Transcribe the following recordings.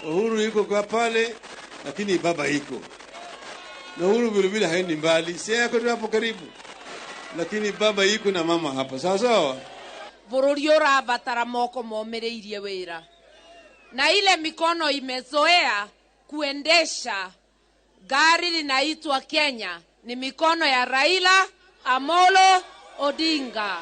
Uhuru yuko kwa pale, lakini baba iko. Na Uhuru vile haendi mbali, si yako tu hapo karibu. Lakini baba yuko na mama hapa. Sawa sawa. Bururi ũrabatara moko momereirie wĩra. Na ile mikono imezoea kuendesha gari linaitwa Kenya ni mikono ya Raila Amolo Odinga.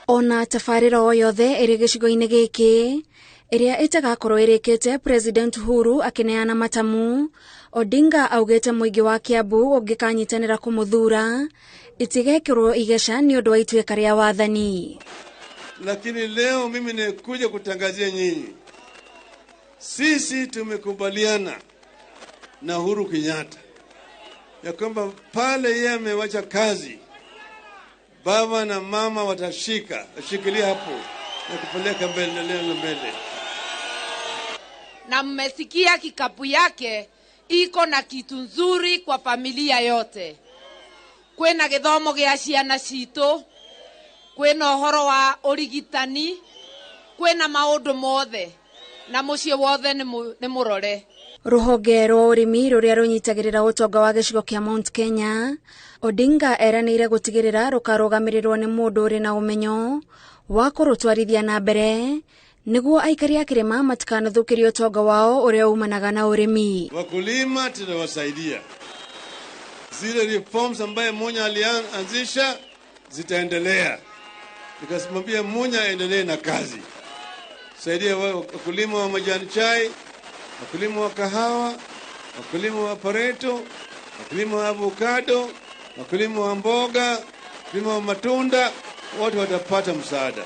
Ona tafarira o yothe iri gicigo-ini giki iria itagakorwo irikite President Uhuru akineana matamu, Odinga augite muingi wa Kiambu ungikanyitanira kumuthura itigekirwo igesha ni undu wa ituika ria wathani. Lakini leo mimi nikuja kutangazia nyinyi, sisi tumekubaliana na Uhuru Kenyatta ya kwamba pale yeye amewacha kazi, baba na mama washikilia hapo na kupeleka mbele. Na mmesikia kikapu yake iko na kitu nzuri kwa familia yote. Kwena githomo gia ciana citũ, kwena uhoro wa urigitani, kwena maundu mothe na muciĩ wothe ni murore. Ruhonge rwa urimi ruria runyitagirira utonga wa gicigo kia Mount Kenya, Odinga eranĩire gutigirira rukarugamirirwo ni mundu uri na umenyo wa kurutwarithia na mbere niguo aikari a kirima matikanathukirie utonga wao uria umanaga na urimi. Wakulima tunawasaidia. Zile reforms ambaye Munya alianzisha zitaendelea. Nikasimambia Munya endelee na kazi. Saidia wakulima wa majani chai, wakulima wa kahawa, wakulima wa pareto, wakulima wa avocado, wakulima wa mboga, wakulima wa matunda, wote watapata msaada.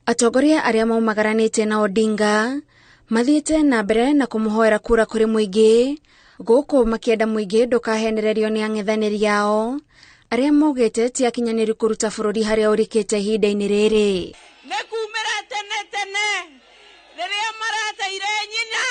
Atongoria aria maumagaranite na Odinga mathiite na mbere na kumuhoera kura kuri muingi guku makienda muingi ndukahenererio ni ang'ethaniri yao aria maugite ti akinyaniru kuruta bururi haria urikite ihinda-ini riri. Nekumira tene riria marateire nyina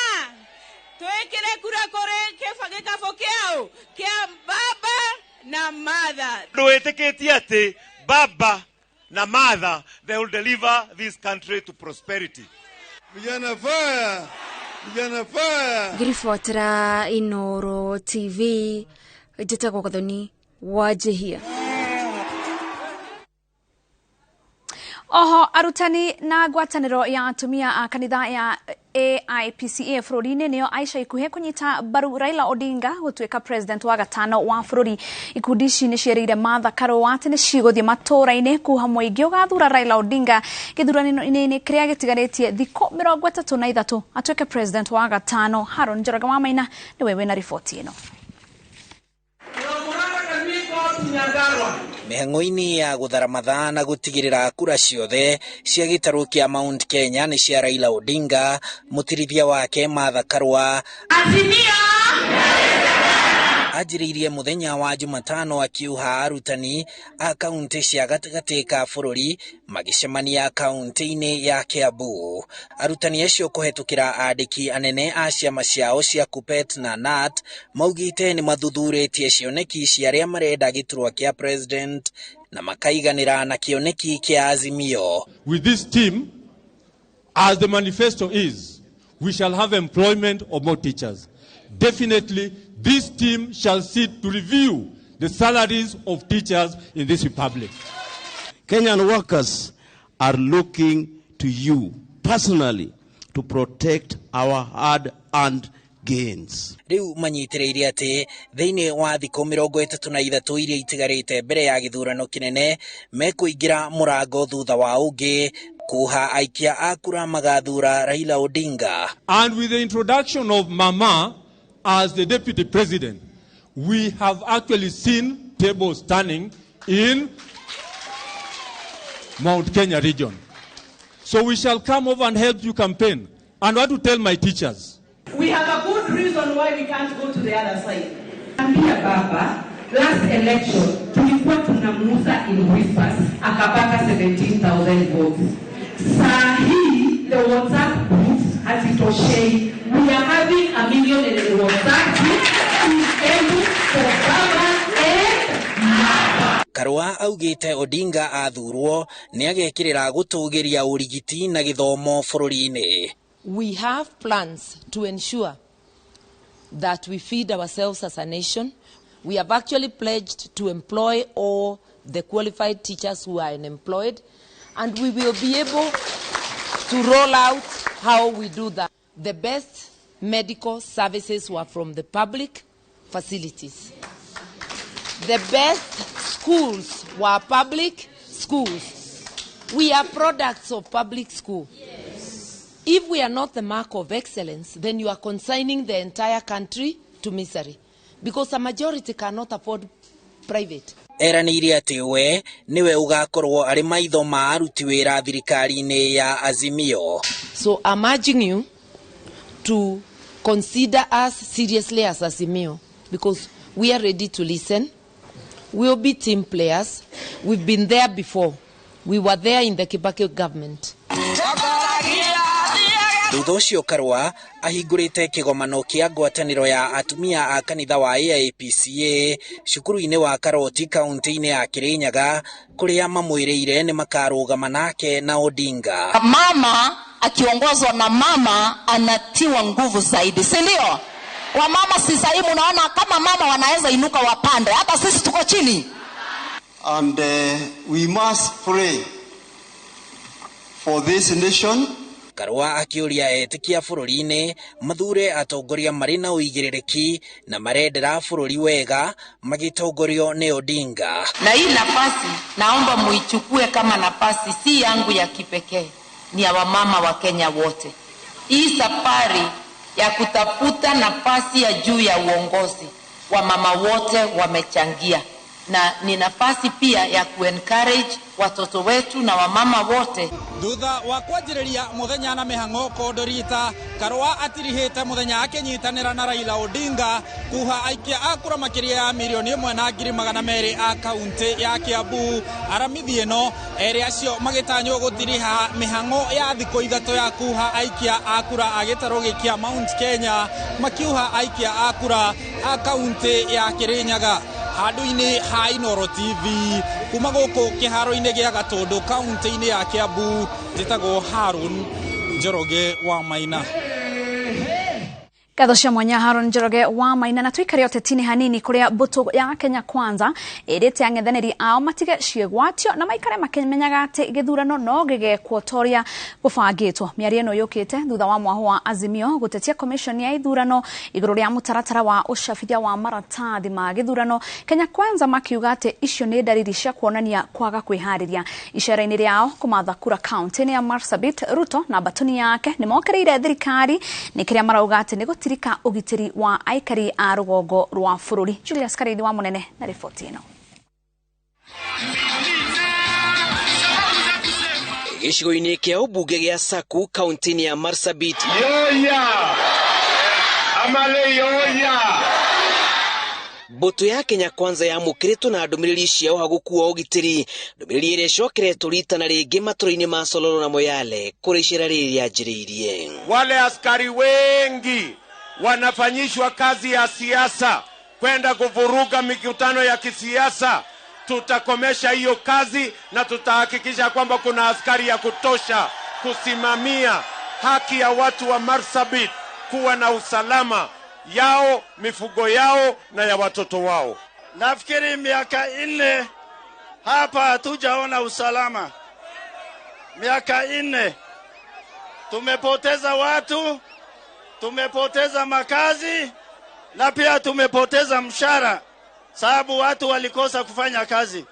twikire kura kuri gikabo kiao kia baba na mother. Nduitikitie ati baba na mother, they will deliver this country to prosperity. Vijana fire! Ngiribotera iNooro TV, njĩtagwo Gathoni Wanjihia. Oho arutani na ngwatanĩro ya atumia a kanitha ya AIPCA bũrũri-inĩ nĩo Aisha ikuhĩ kunyita mbaru Raila Odinga gũtuĩka president wa gatano wa bũrũri. Ikundi ici nĩ ciĩrĩire Martha Karũa atĩ nĩ cigũthiĩ matũũra-inĩ kuha mũingĩ ũgathura Raila Odinga gĩthurano-inĩ kĩrĩa gĩtigarĩtie thikũ 33 atuĩke president wa gatano. Haron Njoroge wa Maina nĩwe wĩna riboti ĩno. Mihang'o-inĩ ya gutharamatha na gutigirira kura ciothe cia gĩtarũ kia Mount Kenya ni cia Raila Odinga, mutirithia wake Martha Karũa ajiririe muthenya wa Jumatano akiuha arutani a kaunti cia gatagati ka bũrũri magicemania kaunti-inĩ ya Kiambu. Arutani acio kuhetukira andiki anene a ciama ciao cia KUPPET na NAT maugite ni mathuthurĩtie cioneki cia arĩa marenda gĩturwa kia president na makaiganĩra na kĩoneki kia Azimio. With this team, as the manifesto is, we shall have employment of more teachers. Definitely, this team shall sit to review the salaries of teachers in this republic. Kenyan workers are looking to you personally to protect our hard-earned gains. Riu manyitiriire ati thiini wa thikũ 33 iria itigarite mbere ya gĩthurano kinene mekuingira murango thutha wa ungi kuha aikia akura magathura Raila Odinga. And with the introduction of Mama as the deputy president, we have actually seen tables turning in Mount Kenya region. So we shall come over and help you campaign. And what to tell my teachers? We have a good reason why we can't go to the other side. Ambia baba, last election, tulikuwa tunamuuza in whispers, akapata 17,000 votes. Saa hii, the WhatsApp groups hazitoshei. We are having 1 million in the WhatsApp groups for baba and mama. Karũa augite Odinga athurwo ni agekirira gũtũgĩria ũrigiti na gĩthomo bũrũri-inĩ. We have plans to ensure that we feed ourselves as a nation. We have actually pledged to employ all the qualified teachers who are unemployed, and we will be able to roll out how we do that. The best medical services were from the public facilities. The best schools were public schools. We are products of public school. If we are not the mark of excellence, then you are consigning the entire country to misery, because a majority cannot afford private. Eranĩire atĩ we niwe ugakorwo arĩ maitho ma aruti wĩra thirikari-inĩ ya Azimio. So I'm urging you to consider us seriously as Azimio, because we are ready to listen. We'll be team players. We've been there before. We were there in the Kibaki government. Thutha ũcio Karua ahingũrĩte kĩgomano kĩa ngwatanĩro ya atumia a kanitha wa AIPCA cukuru-inĩ wa Karoti kaunti-inĩ ya Kirinyaga, kũrĩa mamwĩrĩire nĩ makarũgama nake na Odinga. Mama akiongozwa na mama anatiwa nguvu zaidi, si ndio? Wamama si sahihi, unaona kama mama wanaweza inuka wapande, hata sisi tuko chini. And we must pray for this nation. Karua akĩũria etĩkia bũrũri-inĩ mathure atongoria marĩ na ũigĩrĩrĩki na marendera bũrũri wega magĩtongorio nĩ Odinga. Na hii nafasi naomba muichukue kama nafasi si yangu ya kipekee, ni ya wamama wa Kenya wote. Hii safari ya kutafuta nafasi ya juu ya uongozi, wamama wote wamechangia, na ni nafasi pia ya kuencourage watoto wetu na wamama wote. Thutha wa kwanjĩrĩria muthenya na mĩhang'o Kondorita, Karua atirihĩte muthenya akinyitanĩra na Raila Odinga kuha aikia a kura makĩria ya milioni 1,200,000 a kaunti ya Kiambu. Aramithi ĩno erĩ acio magĩtanywo gũtiriha mĩhang'o ya thikũ ithatũ ya kuha aikia a kura a gĩtarũ gĩkĩa Mount Kenya, makiuha aikia a kura a kaunti ya Kirinyaga. Handu-inĩ ha iNooro TV kuma gũkũ kĩharo-inĩ gĩa Gatũndũ kaunti-inĩ ya Kiambu, njĩtagwo Harun Njoroge wa Maina. Gatho cia mwanya Harun Njoroge wa Maina. Na tuikare ũteti-inĩ hanini kũrĩa mbũtũ ya Kenya Kwanza ĩrĩte ang'ethanĩri ao matige ciĩgwatio na maikare makĩmenyaga atĩ gĩthurano no gĩgekwo torĩa gũbangĩtwo. Mĩario ĩno yũkĩte thutha wa mwaho wa Azimio gũtetia commission ya ithurano igũrũ rĩa mũtaratara wa ũcabithia wa maratathi ma gĩthurano. Kenya Kwanza makiuga atĩ icio nĩ ndariri cia kuonania kwaga kwĩharĩria. Icera-inĩ rĩao kũmatha kura kaunti-inĩ ya Marsabit, Ruto na batoni yake nĩ mokereire thirikari nĩ kĩrĩa marauga atĩ nĩ tirika ugitiri wa aikari a rũgongo rwa bũrũri. Julius Karithi wa Munene na riboti ĩno. Gĩcigo-inĩ kĩa ũmbunge gĩa Saku kaunti-inĩ ya Marsabit, mbũtũ ya Kenya Kwanza yamũkĩrĩtwo na ndũmĩrĩri ciao ha gũkuua ũgitĩri, ndũmĩrĩri ĩrĩa ĩcokeretwo rita na rĩngĩ matũra-inĩ ma Sololo na Moyale kũrĩ icera rĩrĩ rĩanjĩrĩirie. Wale askari wengi wanafanyishwa kazi ya siasa kwenda kuvuruga mikutano ya kisiasa. Tutakomesha hiyo kazi na tutahakikisha kwamba kuna askari ya kutosha kusimamia haki ya watu wa Marsabit kuwa na usalama yao, mifugo yao na ya watoto wao. Nafikiri miaka 4 hapa hatujaona usalama. Miaka 4 tumepoteza watu, tumepoteza makazi na pia tumepoteza mshahara sababu watu walikosa kufanya kazi.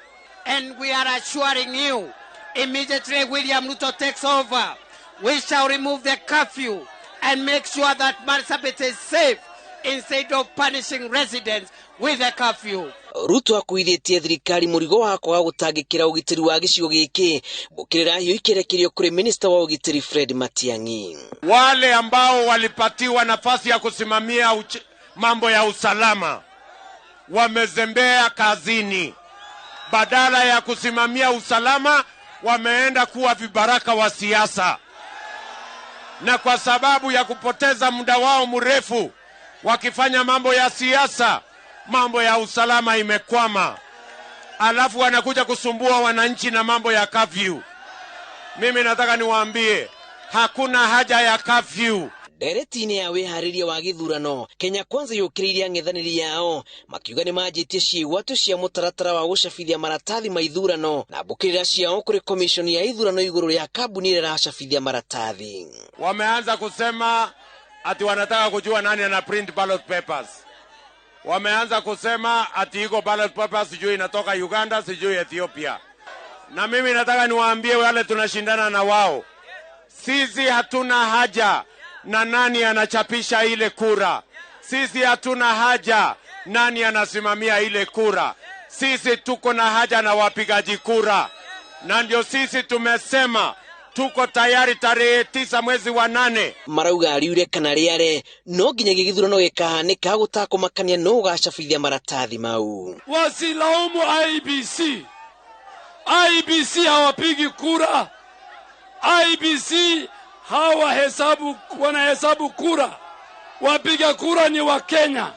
And we are assuring you, immediately William Ruto takes over, we shall remove the curfew and make sure that Marsabit is safe instead of punishing residents with a curfew. Ruto akuithĩtie thirikari mũrigo wa kwaga gũtangĩkĩra ũgitĩri wa gĩcigo gĩkĩ, gũkĩrĩra hiyo ikerekerio kũrĩ minister wa ũgitĩri Fred Matiang'i. Wale ambao walipatiwa nafasi ya kusimamia mambo ya usalama wamezembea kazini. Badala ya kusimamia usalama wameenda kuwa vibaraka wa siasa, na kwa sababu ya kupoteza muda wao mrefu wakifanya mambo ya siasa, mambo ya usalama imekwama. Alafu wanakuja kusumbua wananchi na mambo ya curfew. Mimi nataka niwaambie, hakuna haja ya curfew. Ndereti-inĩ ya wĩharĩria wa gĩthurano, Kenya Kwanza yũkĩrĩire ang'ethanĩri yao makiuga nĩ manjĩtie ciĩgwatũ cia mũtaratara wa gũcabithia maratathi ma ithurano na mbũkĩrĩra ciao kũrĩ komishoni ya ithurano igũrũ rĩa kambuni ĩrĩa ĩracabithia maratathi. Wameanza kusema ati wanataka kujua nani ana print ballot papers. Wameanza kusema ati iko ballot papers sijui inatoka Uganda sijui Ethiopia. Na mimi nataka niwaambie wale tunashindana na wao, sisi hatuna haja na nani anachapisha ile kura. Sisi hatuna haja nani anasimamia ile kura. Sisi tuko na haja na wapigaji kura. Na ndio sisi tumesema tuko tayari tarehe 9 mwezi wa 8. Marauga ariure kana riare no nginya gĩthurano gĩkahanĩka gũtakũmakania no ũgacabithia maratathi mau. Wasilaumu IBC. IBC hawapigi kura. IBC wanahesabu kura. Wapiga kura ni Wakenya,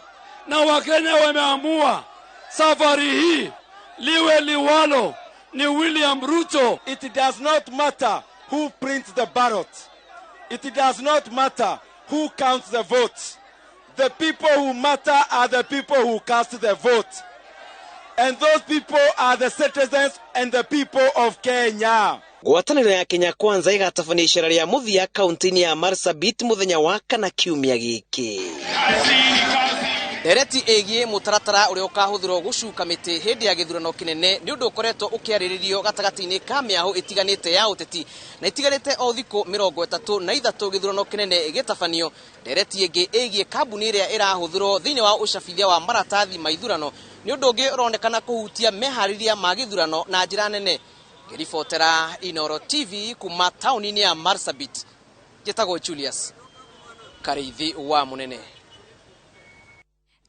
na Wakenya wameamua safari hii liwe liwalo ni William Ruto. It does not matter who prints the ballot. It does not matter who counts the votes. The people who matter are the people who cast the vote. And those people are the citizens and the people of Kenya. Ngwatanĩro ya Kenya Kwanza ĩgatabania icera rĩa mũthia kaunti-inĩ ya Marsabit mũthenya wa kana kiumia gĩkĩ. Ndereti ĩgiĩ mũtaratara ũrĩa ũkahũthĩrwo gũcuka mĩtĩ hĩndĩ ya gĩthurano kĩnene nĩ ũndũ ũkoretwo ũkĩarĩrĩrio gatagatĩ-inĩ ka mĩahũ ĩtiganĩte ya ũteti na ĩtigarĩte o thikũ 33 gĩthurano kĩnene gĩtabanio. Ndereti ĩngĩ ĩgiĩ kambuni ĩrĩa ĩrahũthĩrwo thĩinĩ wa ũcabithia wa maratathi ma ithurano nĩ ũndũ ũngĩ ũronekana kũhutia meharĩria ma gĩthurano na njĩra nene. Ngĩribotera iNooro TV kuma taũni-inĩ ya Marsabit, njĩtagwo Julius Kareithi wa Mũnene.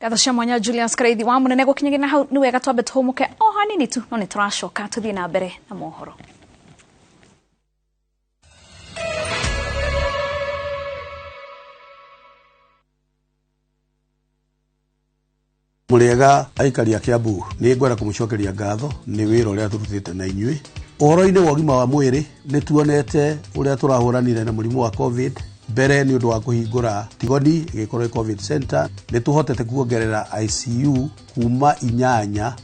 Gatho cia mwanya Julius Kareithi wa Mũnene gũkinyagĩra na hau nĩ wega twambe tũhũmũke o hanini tu no nĩ tũracoka tũthiĩ na mbere na mohoro. Mũrĩega aikari a Kiambu, nĩ ngwenda kũmũcokeria ngatho nĩ wĩra ũrĩa tũrutĩte na inyuĩ. Ũhoro-inĩ wa ũgima wa mwĩrĩ nĩ tuonete ũrĩa tũrahũranire na mũrimũ wa COVID mbere nĩ ũndũ wa kũhingũra Tigoni ĩgĩkorwo COVID center. Nĩ tũhotete kuongerera ICU kuma 8 nginya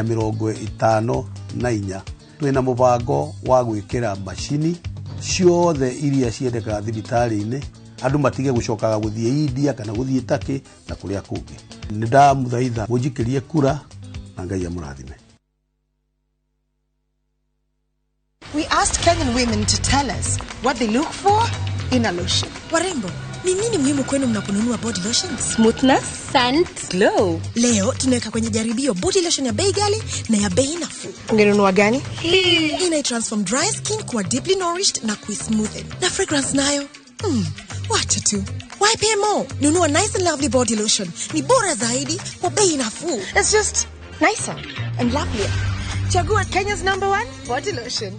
54. Twĩna mũbango wa gwĩkĩra macini ciothe iria ciendekaga thibitarĩ-inĩ, andũ matige gũcokaga gũthiĩ India kana gũthiĩ Turkey na kũrĩa kũngĩ. Nĩ ndamũthaitha mũnjikĩrie kura na Ngai amũrathime. We asked Kenyan women to tell us what they look for in a lotion. Warembo, ni nini muhimu kwenu mnaponunua body lotions? Smoothness, scent, glow. Leo tunaweka kwenye jaribio body lotion ya bei ghali na ya bei nafuu. Ungenunua gani? Ina transform dry skin kuwa deeply nourished na smoothen. Na fragrance nayo. Wacha tu. Why pay more? Nunua nice and lovely body lotion. Ni bora zaidi kwa bei nafuu. It's just nicer and lovelier. Chagua Kenya's #1 body lotion.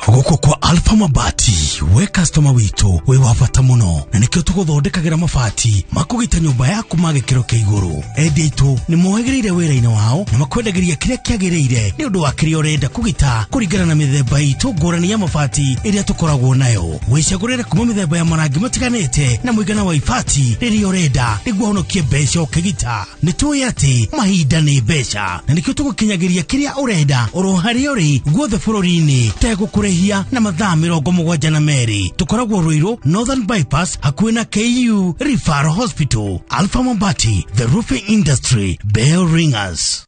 Gũkũ kwa Alpha Mabati, we customer witũ we wa bata mũno na nĩkĩo tũgũthondekagĩra mabati makũgita nyũmba yaku ma gĩkĩro kĩa igũrũ. Endia aitũ nĩ mohĩgĩrĩire wĩra-inĩ wao na makwendagĩria kĩrĩa kĩagĩrĩire nĩ ũndũ wa kĩrĩa ũrenda kũgita kũringana na mĩthemba itũ ngũrani ya mabati ĩrĩa tũkoragwo nayo. Wĩcagũrĩre kuma mĩthemba ya marangi matiganĩte na mũigana wa ibati rĩrĩa ũrenda nĩguo ũhonokie mbeca ũkĩgita. Nĩ tũĩ atĩ mahinda nĩ mbeca na nĩkĩo tũgũkinyagĩria kĩrĩa ũrenda oro harĩa ũrĩ guothe bũrũri-inĩ tegũkũrĩhia na mathaa 72. Tukoragwo Ruiru Northern Bypass hakuhĩ na KU Referral Hospital. Alpha Mabati, the roofing industry, bell ringers.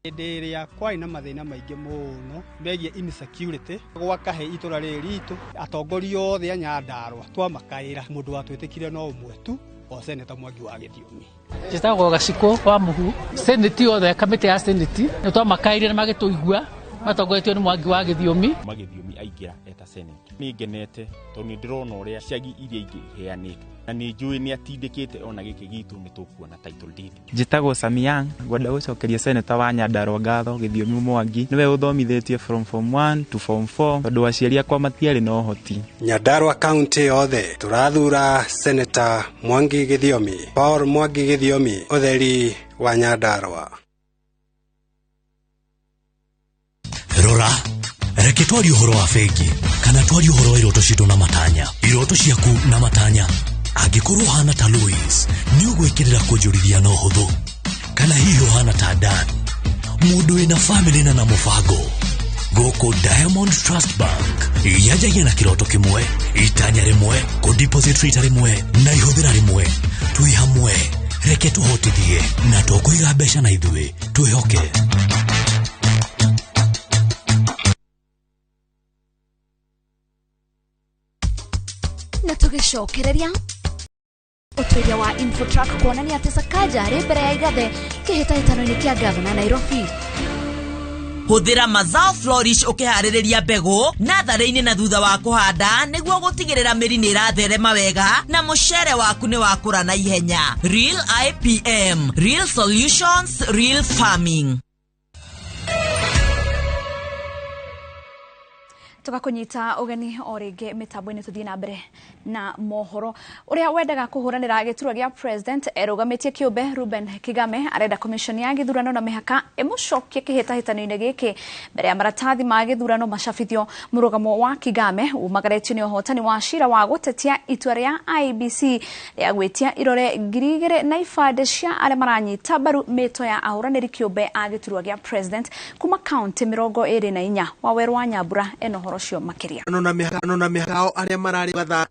Hĩndĩ ĩrĩa kwarĩ na mathĩna maingĩ mũno megiĩ insecurity gwakahe itũra rĩrĩ ritũ, atongoria othe a Nyandarua twamakaĩra mũndũ watwĩtĩkire no ũmwe tu o Senator Mwangi wa Gĩthiomi. Njĩtagwo Gaciko wa Mũhu, Senate othe kamĩtĩ ya Senate nĩ twamakaĩire na magĩtũigua matongoretio nĩ Mwangi wa Gĩthiomi. Magĩthiomi aingĩra eta Senate. Nĩ ngenete tondũ nĩ ndĩrona ũrĩa ciagi iria ingĩ iheanĩtwo na nĩ njũĩ nĩ atindĩkĩte ona gĩkĩ gitũ nĩ tũkuona title deed. Njĩtagwo Samiang, ngwenda gũcokeria Senator wa Nyandarua ngatho Gĩthiomi Mwangi nĩwe ũthomithĩtie from form 1 to form 4 tondũ aciari akwa matiarĩ na ũhoti. Nyandarua county yothe tũrathura Senator Mwangi Gĩthiomi, Paul Mwangi Gĩthiomi, ũtheri wa Nyandarua. Nyambura, reke twari uhoro wa bengi kana twari uhoro wa iroto citu na matanya. Iroto ciaku na matanya angikorwo hana ta Louis ni ugwikirira kunjurithia no huthu, kana hihi hana ta Dan mundu ina family na mubango. Goko Diamond Trust Bank yajagia na kiroto kimwe, itanya rimwe, ku deposit rate rimwe na ihuthira rimwe. Twi hamwe, reke tuhotithie na tukuiga mbeca na ithui twihoke. Na tugicokereria utuiria wa Infotrack kuonania ati Sakaja ari mbere ya Igathe kihitahitano-ini kia gavana Nairobi. Huthira mazao flourish ukihaririria mbegu natharĩ-inĩ na thutha wa kuhanda niguo gutigirira mĩri nĩ iratherema wega na mucere waku nĩ wakũra na ihenya. Real IPM, Real Solutions, Real Farming. Tugakunyita ugeni o ringi mitambo-ini tuthii na mbere na mohoro. Uria wendaga kuhuranira giturwa gia president erugamitie kiumbe Ruben Kigame arenda commission ya githurano na mihaka imucokie kihitahitano-ini giki mbere ya maratathi ma githurano macabithio. Murugamo wa Kigame umagaretio ni uhotani wa cira wa gutetia itua ria IEBC ria gwitia irore 2,000 na ibande cia aria maranyita mbaru mito ya ahuraniri kiumbe a giturwa gia president kuma county 24 wa Weru wa Nyambura eno horocio makiria na mihakao aria marari gatha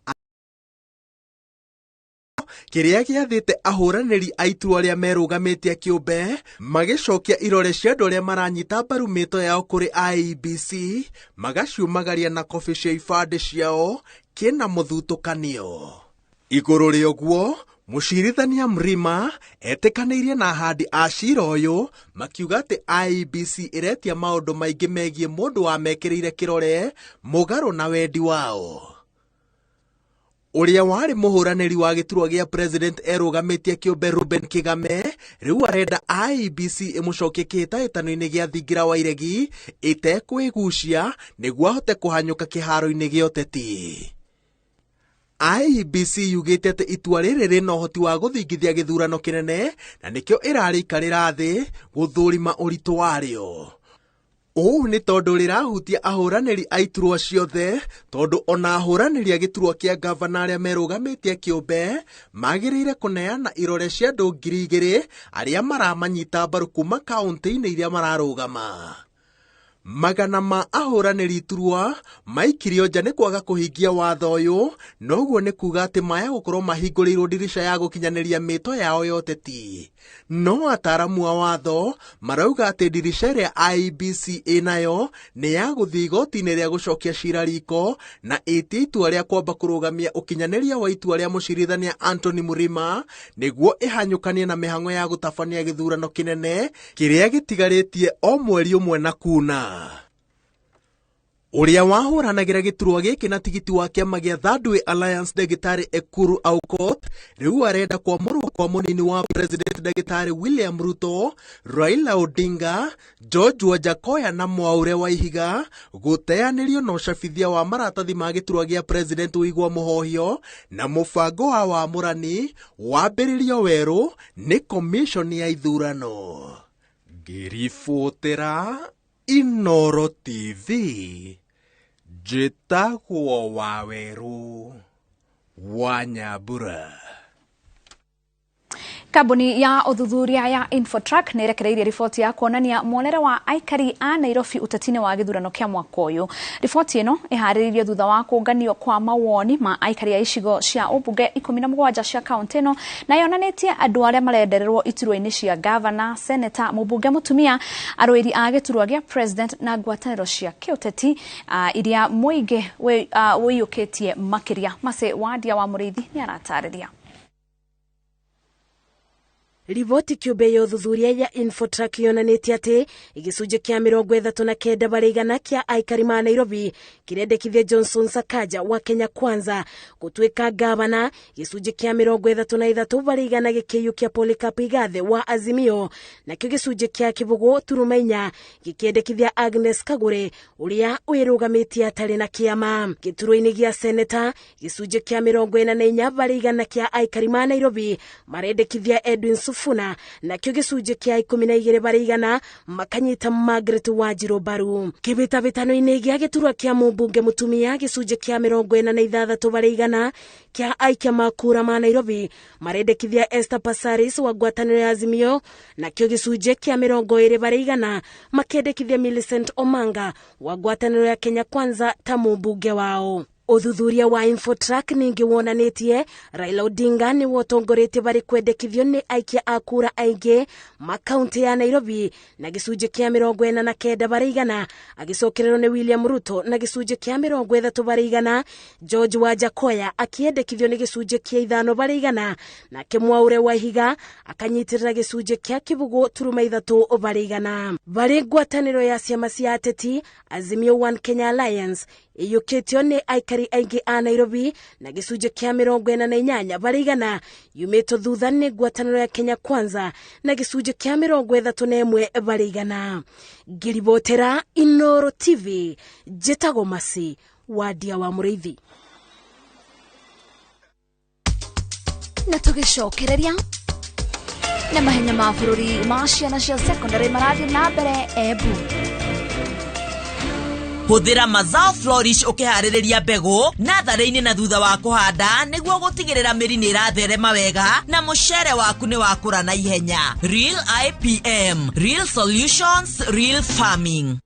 kiria giathite ahuraniri aiturwa ria merugamitie kiumbe magicokia irore cia andu aria maranyita mbaru mito yao kuri IEBC magaciumagaria na kobi cia ibande ciao kina muthutukanio. Iguru ria uguo mucirithania Mrima etikanirie na handi a cira uyu makiuga ati IEBC iretia maundu maingi megie mundu wa mekirire kirore mugaru na wendi wao. Uria wari muhuraniri wa giturwa gia president erugamitie kiumbe Ruben Kigame riu arenda IEBC imucokie kihitahitano-ini gia thingira wa iregi itekwigucia niguo ahote kuhanyuka kiharo-ini gia uteti. IEBC yugite ati itua riri rina uhoti wa guthingithia githurano kinene na nikio irarikarira thi guthurima uritu wario. Uu ni tondu rirahutia ahuraniri aiturwa ciothe tondu ona ahuraniri a giturwa kia gavana aria merugamitie kiumbe magirire kuneana irore cia andu 2,000 aria maramanyita mbaru kuma kaunti-ini iria mararugama. Magana ma ahuraniri iturwa maikirio nja ni kwaga kuhingia watho uyu, noguo ni kuga ati maya gukorwo mahinguriirwo dirisha ya gukinyaniria mito yao yoteti. No ataramu a watho marauga ati dirisha ria IEBC inayo ni ya guthii igoti-ini ria gucokia cira riko na itia itua ria kwamba kurugamia ukinyaniria wa itua ria mucirithania Anthony Mrima niguo ihanyukanie na mihango ya gutabania githurano kinene kiria gitigaritie o mweri umwe na kuna. Uria wahuranagira giturwa giki na tigiti wa kiama gia Third Way Alliance Ndagitari Ekuru Aukot riu arenda kwamurwo kwa munini wa president Ndagitari William Ruto, Raila Odinga, George Wajakoya na Mwaure wa Ihiga guteanirio na ucabithia wa maratathi ma giturwa gia president wigwa muhohio na mubango wa wamurani wambiririo weru ni commission ya ithurano. Ngiribotera iNooro TV njĩtagwo Waweru wa Nyambura. Kambuni ya uthuthuria ya Infotrack nĩ irekereirie riboti ya kuonania mwonere wa aikari a Nairobi utatini wa githurano kia mwaka uyu. Riboti ĩno iharĩrĩirio thutha wa kũnganio kwa mawoni ma aikari a icigo cia ũmbunge 17 cia kaunti ĩno na yonanĩtie andũ arĩa marendererwo iturwa-inĩ cia governor, senator, mũmbunge mũtumia, arũĩri a gĩturwa gĩa president na ngwatanĩro cia kĩũteti iria mũingĩ wĩiyũkĩtie makĩria. Mase Wadia wa Mũrĩithi nĩ aratarĩria. Riboti kiumbe ya uthuthuria ya Infotrack yonanĩtie atĩ igicunjĩ kia 39 harĩ igana kia aikari ma Nairobi kirendekithia Johnson Sakaja wa Kenya Kwanza gũtuĩka gavana, gicunjĩ kia 33 harĩ igana gĩkĩiyũkia Polycarp Igathe wa Azimio, nakĩo gĩcunjĩ kia Kĩbũgũ turuma 4 gĩkĩendekithia Agnes Kagũre ũrĩa wĩrũgamĩtie atarĩ na kĩama. Gĩturwa-inĩ gĩa seneta gicunjĩ kia 44 harĩ igana kia aikari ma Nairobi marendekithia Edwin Sifuna nakio gicunjĩ kĩa 12 harĩ igana makanyita Margaret Wanjiru mbaru. Kĩbĩtabĩtano-inĩ gĩa gĩturwa kĩa mũmbunge mũtumia gĩcunjĩ kĩa 46 harĩ igana kĩa aikia makura ma Nairobi marendekithia Esther Passaris wa ngwatanĩro ya Azimio, nakio gĩcunjĩ kĩa 20 harĩ igana makendekithia Millicent Omanga wa ngwatanĩro ya Kenya Kwanza ta mũmbunge wao. Uthuthuria wa Infotrack ningi wonanĩtie Raila Odinga ni wotongoretie bari kwendekithio ni aikia a kura aingĩ makaunti ya Nairobi na gĩcunjĩ kĩa 49 harĩ igana, agicokererwo ni William Ruto na gĩcunjĩ kĩa 30 harĩ igana, George Wajakoya akiendekithio ni gĩcunjĩ kĩa 5 harĩ igana, na Mwaure Wahiga akanyitirira gĩcunjĩ kĩa kibugu turuma 3 harĩ igana. Bari ngwatanĩro ya ciama cia ateti Azimio One Kenya Alliance iyũkĩtio ni aikari aingĩ a Nairobi na gĩcunjĩ kĩa 48 harĩ igana, yumĩtwo thutha ni ngwatanĩro ya Kenya Kwanza na gĩcunjĩ kĩa 31 harĩ igana. Ngiribotera iNooro TV, njĩtagwo Masi Wadia wa Mũrĩithi. Na tũgĩcokereria na mahenya ma bũrũri ma ciana cia secondary marathiĩ na mbere Embu. Hũthĩra mazao flourish ũkĩharĩrĩria mbegũ natharĩ-inĩ na thutha wa kũhanda nĩguo gũtigĩrĩra mĩri nĩ ĩratherema wega na mũcere waku nĩ wakũra na ihenya. Real IPM, Real Solutions, Real Farming.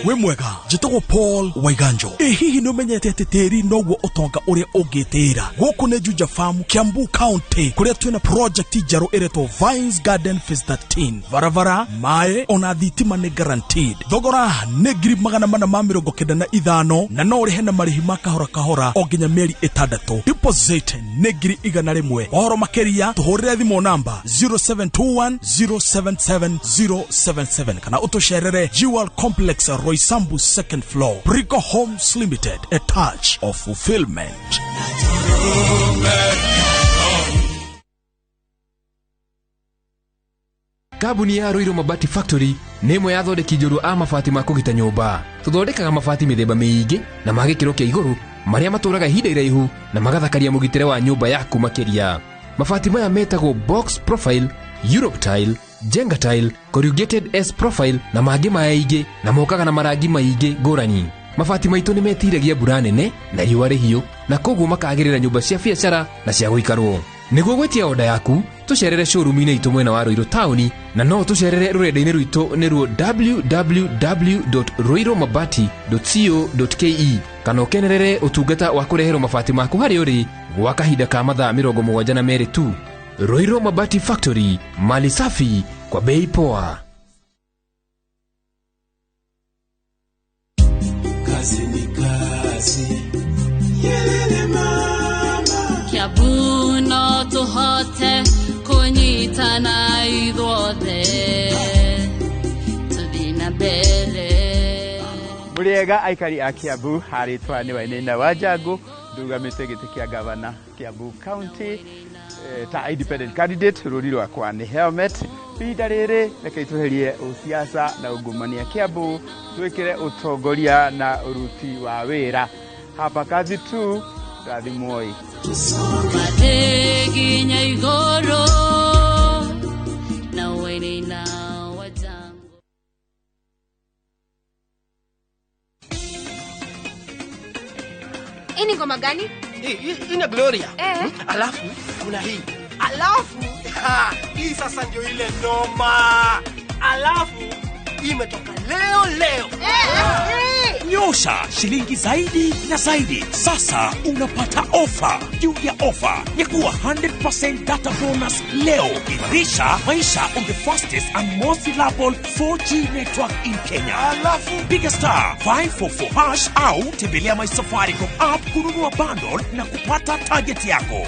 We mwega, njĩtagwo Paul Waiganjo. Hihi nĩ ũmenyete atĩ tĩri noguo ũtonga ũrĩa ũngĩtĩra? Gũkũ nĩ Juja Farm, Kiambu County, kũrĩa twĩna project njerũ ĩretwo Vines Garden Phase 13. Barabara, maĩ, ona thitima nĩ guaranteed. Thogora nĩ 495 na no ũrĩhe na marĩhi ma kahora kahora o nginya mĩeri 6. Deposit nĩ 100,000. Ũhoro makĩria tũhũrĩre thimũ namba 0721077077 kana ũtũcerere Jewel Complex Roysambu second floor, Brico Homes Limited, a touch of fulfillment. Kambuni ya Ruiru Mabati Factory nĩ ĩmwe ya thondeki njũru a mabati ma kũgita nyũmba. Tũthondekaga mabati mĩthemba mĩingĩ na ma gĩkĩro kĩa igũrũ marĩa matũraga ihinda iraihu na magathakaria mũgitĩre wa nyũmba yaku makĩria. Mabati maya metagwo box profile, Europe tile, Jenga tile, corrugated S profile na mangĩ maingĩ na mokaga na marangi maingĩ ngũrani. Mabati maitũ nĩ metiragia mbura nene na riũa rĩhiũ na koguo makagĩrĩra nyũmba cia biacara na cia gũikarwo. Nĩguo gwĩtia oda yaku, tũcerere showroom-inĩ itũ mwena wa Ruiru Town na no tũcerere rũrenda-inĩ rwitũ nĩruo www.ruiromabati.co.ke kana ũkenerere ũtungata wa kũreherwo mabati maku harĩ ũrĩ gwa kahinda ka mathaa 72 tu. Ruiru Mabati Factory, mali safi kwa bei poa. Kazi ni kazi, yelele mama. Kiambu no tũhote kũnyitana ithuothe tũthiĩ na mbere. Mũrĩega aikari a Kiambu, harĩtwa nĩ Wainaina wa Njangu, ndugamĩte gĩtĩ kĩa gavana Kiambu County ta independent candidate. Rũri rwakwa nĩ helmet. Ihinda rĩrĩ reke itweherie ũsiasa na ungumania Kiambu, twĩkĩre ũtongoria na ũruti wa wĩra. Hapa kazi tu, rathimoi. Madeginya igoro na Wainaina wa Njangu. Ini ngoma gani? Ina Gloria. Alafu kuna hii. Alafu hii sasa ndio ile noma. Alafu imetoka leo. Nyosha shilingi zaidi na zaidi. Sasa unapata ofa juu ya ofa ya kuwa 100% data bonus leo. Imarisha maisha on the fastest and most reliable 4G network in Kenya. Alafu piga star 544 hash au tembelea My Safaricom app kununua bundle na kupata target yako.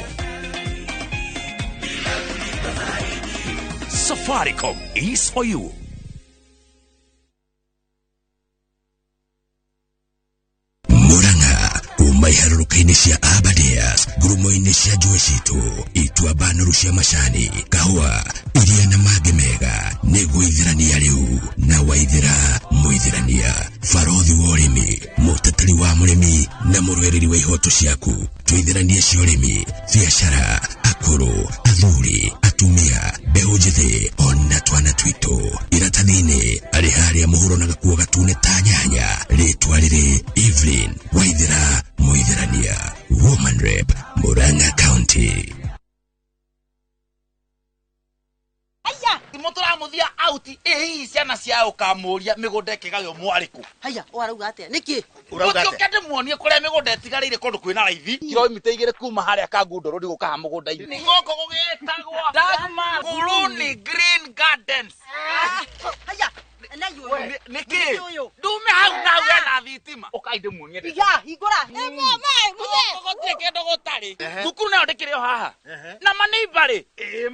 Safaricom is for you. Muranga umaiharuruka-inĩ cia Aberdares, ngurumo-inĩ cia njũĩ citũ, itua nũru cia macani, kahũa, iria na mangĩ mega nĩ gũithĩrania rĩu na Waithĩra Muithirania, Farodhi wa urimi, muteteri wa murimi na murwereri wa ihoto ciaku. Tuithiranie cia urimi, biashara, akuru, athuri, atumia, mbeũ njĩthĩ, ona twana twitu. Iratathini arĩ harĩa mũhuro na gakuo gatune ta nyanya. Rĩtwa rĩrĩ Evelyn Waithira Muithirania, Woman Rep, Murang'a County. Motora muthia out ehi ciana cia ukamuria migunda kigayo mwariku. Haya warauga atia niki? Urauga atia? Ukende muonie kuria migunda etigarire kundu kwina raithi. Kilomita 2 kuma haria Kangundoro ndiguka ha mugunda ini. Ni goko gugitagwa Dagmar Kuluni Green Gardens. Haya niki? Dume hau na wena thitima. Ukaide muonie. Ya igora. Muthe kendo gotari. Thukuru na ndikire haha. Na maneighbor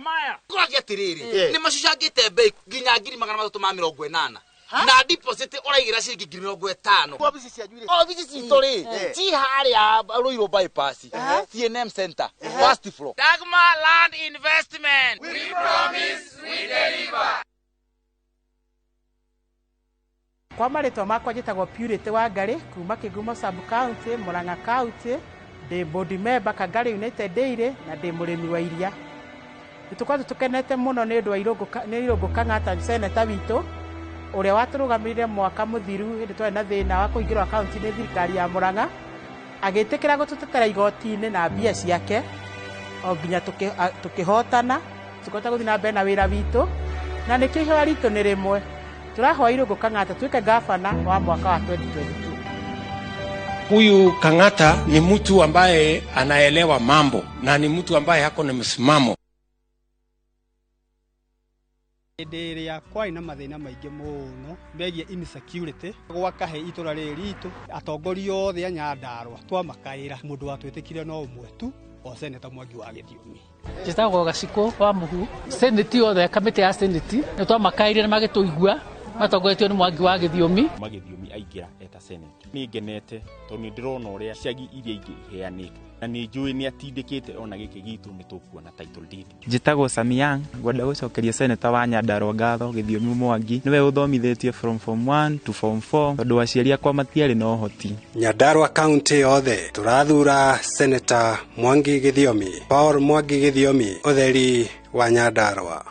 maya. Kuragia tiriri. Ni macucangite bei nginya 380 na deposit uraigira ciringi 50. Office cia juire. Office citori. Ci haria Ruiru bypass. CNM center. First floor. Dagmar Land Investment. We promise we deliver. Kwa marĩtwa makwa njĩtagwo Purity wa Ngari kuma Kigumo sub county Murang'a county ndi board member Kangari United Dairy na ndi mũrĩmi wa iria. Tukorwo tukenete muno nĩ ũndũ wa Irũngũ Kang'ata senator witũ ũrĩa watũrũgamĩrĩire mwaka mũthiru hĩndĩ twarĩ na thĩna wa kũingĩrwo akaunti nĩ thirikari ya Murang'a, agĩtĩkĩra gũtũtetera igoti-inĩ na mbia ciake o nginya tũkĩhotana tũkahota gũthiĩ na mbere na wĩra witũ, na nĩkĩo ihoya ritũ nĩ rĩmwe, tũrahoya Irũngũ Kang'ata tuĩke gavana wa mwaka wa 2022. Huyu Kang'ata ni mtu ambaye anaelewa mambo na ni mtu ambaye hako na msimamo. Ĩrĩa kwari na mathĩna maingĩ mũno megiĩ insecurity gwakahe itũra rĩrĩ ritũ, atongoria othe a Nyandarua twamakaĩra mũndũ watwĩtĩkire no ũmwe tu, o Senator Mwangi wa Gĩthiomi. Njĩtagwo Gaciko wa Mũhu, seneti othe kamĩtĩ ya seneti nĩ twamakaĩire na magĩtũigua matongoretio nĩ Mwangi wa Gĩthiomi. Magĩthiomi aingĩra eta seneti. Nĩ ngenete tondũ ndĩrona ũrĩa ciagi iria ingĩ iheanĩtwo na nĩ njũĩ nĩ atindĩkĩte ona gĩkĩ gitũ nĩ tũkuona title deed. Njĩtagwo Samiang, ngwenda gũcokeria seneta wa Nyandarua ngatho Gĩthiomi Mwangi nĩwe ũthomithĩtie from form 1 to form 4 tondũ aciari akwa matiarĩ na ũhoti. Nyandarua county yothe tũrathura Senator Mwangi Gĩthiomi, Paul Mwangi Gĩthiomi, ũtheri wa Nyandarua.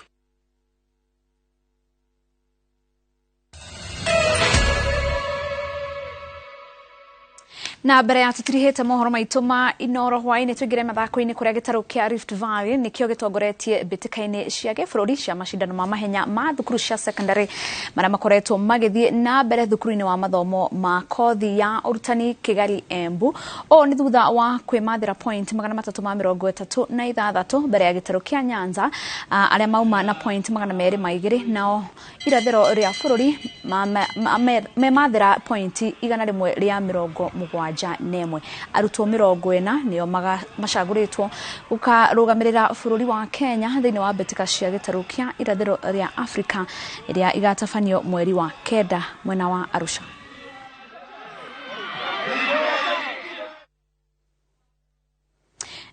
Na mbere ya tutirihite mohoro maitũ ma iNooro hwaĩ-inĩ twĩngĩre mathako-inĩ kũrĩa gĩtarũ kĩa Rift Valley nĩkĩo gĩtongoretie mbĩtĩka-inĩ cia gĩbũrũri cia macindano ma mahenya ma thukuru cia secondary marĩa makoretwo magĩthiĩ na mbere thukuru-inĩ wa mathomo ma kothi ya ũrutani Kĩgari Embu. O nĩ thutha wa kwĩmathĩra point 336 mbere ya gĩtarũ kĩa Nyanza arĩa mauma na point 202 nao irathĩro rĩa bũrũri memathĩra point 171. Arutwo 40 nĩo macagũrĩtwo gũkarũgamĩrĩra bũrũri wa Kenya thĩinĩ wa mbĩtĩka cia gĩtarũ kĩa irathĩro rĩa Afrika ĩrĩa igatabanio mweri wa 9 mwena wa Arusha.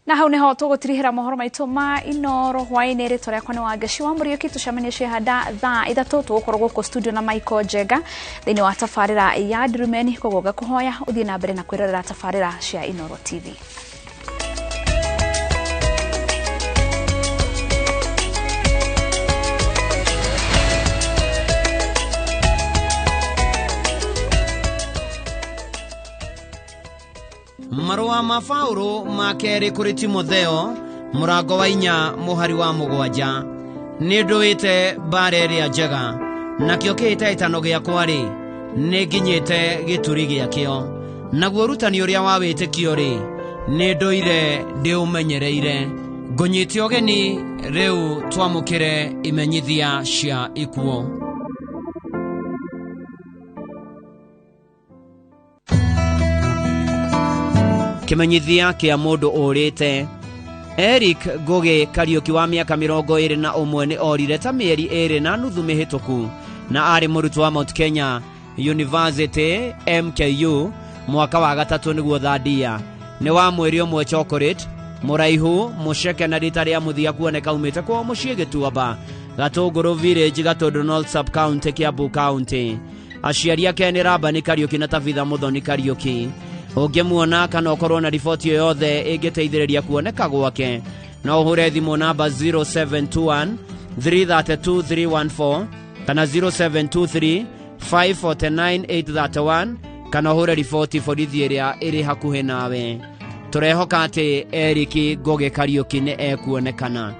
Na hau niho tũgũtirihĩra mohoro maitũ ma iNooro hwaĩ-inĩ. Rĩtwa rĩakwa nĩ Wangeci wa Mũriũki, tũcemanie ciahanda thaa 3 tũgũkorwo gũkũ studio na Michael Njenga thĩinĩ wa tabarĩra ya Ndurumeni, koguo ngakũhoya ũthiĩ na mbere na kwĩrorera tabarĩra cia iNooro TV. Marũa ma Paulo ma kerĩ kũrĩ Timotheo mũrango wa 4 mũhari wa 7. Nĩ ndũĩte mbaara ĩrĩa njega, nakĩo kĩhĩtahĩtano gĩakwa-rĩ nĩ nginyĩte gĩturi gĩakĩo, naguo ũrutani ũrĩa wa wĩtĩkio-rĩ nĩ ndũire ndĩũmenyereire. Ngũnyĩte ũgeni rĩu twamũkĩre imenyithia cia ikuo. Kimenyithia kia mũndũ ũrĩte. Eric Ngugi Kariuki wa mĩaka 21 nĩ orire ta mĩeri 2 na nuthu mĩhĩtũku na arĩ mũrutwo wa Mount Kenya University MKU mwaka wa 3 nĩguo thandia. Nĩ wa mweri ũmwe chocolate mũraihu mũceke na rita rĩa mũthia kuoneka umĩte kwa mũciĩ Gĩtuamba Gatũngũrũ village Gatũndũ North sub county Kiambu county. aciari ake nĩ Rabani Kariuki na Tabitha Muthoni Kariuki. Ũngĩmuona kana ũkorwo na riboti yo yothe ĩngĩteithĩrĩria kuoneka gwake, no ũhũre thimũ namba 0721 332 314 kana 0723 549 831 kana ũhũre riboti borithi ĩrĩa ĩrĩ hakuhĩ nawe. Tũrehoka atĩ Eric Ngoge Kariuki nĩ ekuonekana.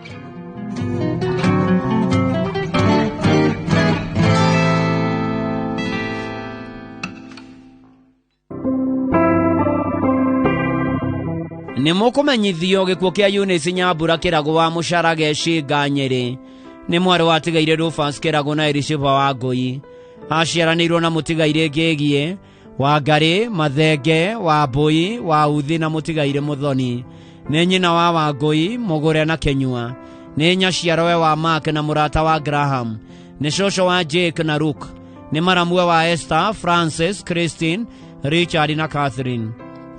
Nĩ mũkũmenyithio gĩkuũ kĩa Eunice Nyambura Kĩrago wa Mũcarage Cinga Nyĩrĩ. Nĩ mwarĩ watigaire Rufus Kĩrago na Elisha Wangui. Aciaranĩirwo na mũtigaire Ngĩgie, Wangari, Mathenge, Wambui, Wauthi na mũtigaire Muthoni. Nĩ nyina wa Wangui, Mũgũre na Kenyua. Nĩ nyaciarwe wa Mark na mũrata wa Graham. Nĩ cũcũ wa Jake na Luke. Nĩ maramwe wa Esther, Francis, Christine, Richard na Catherine.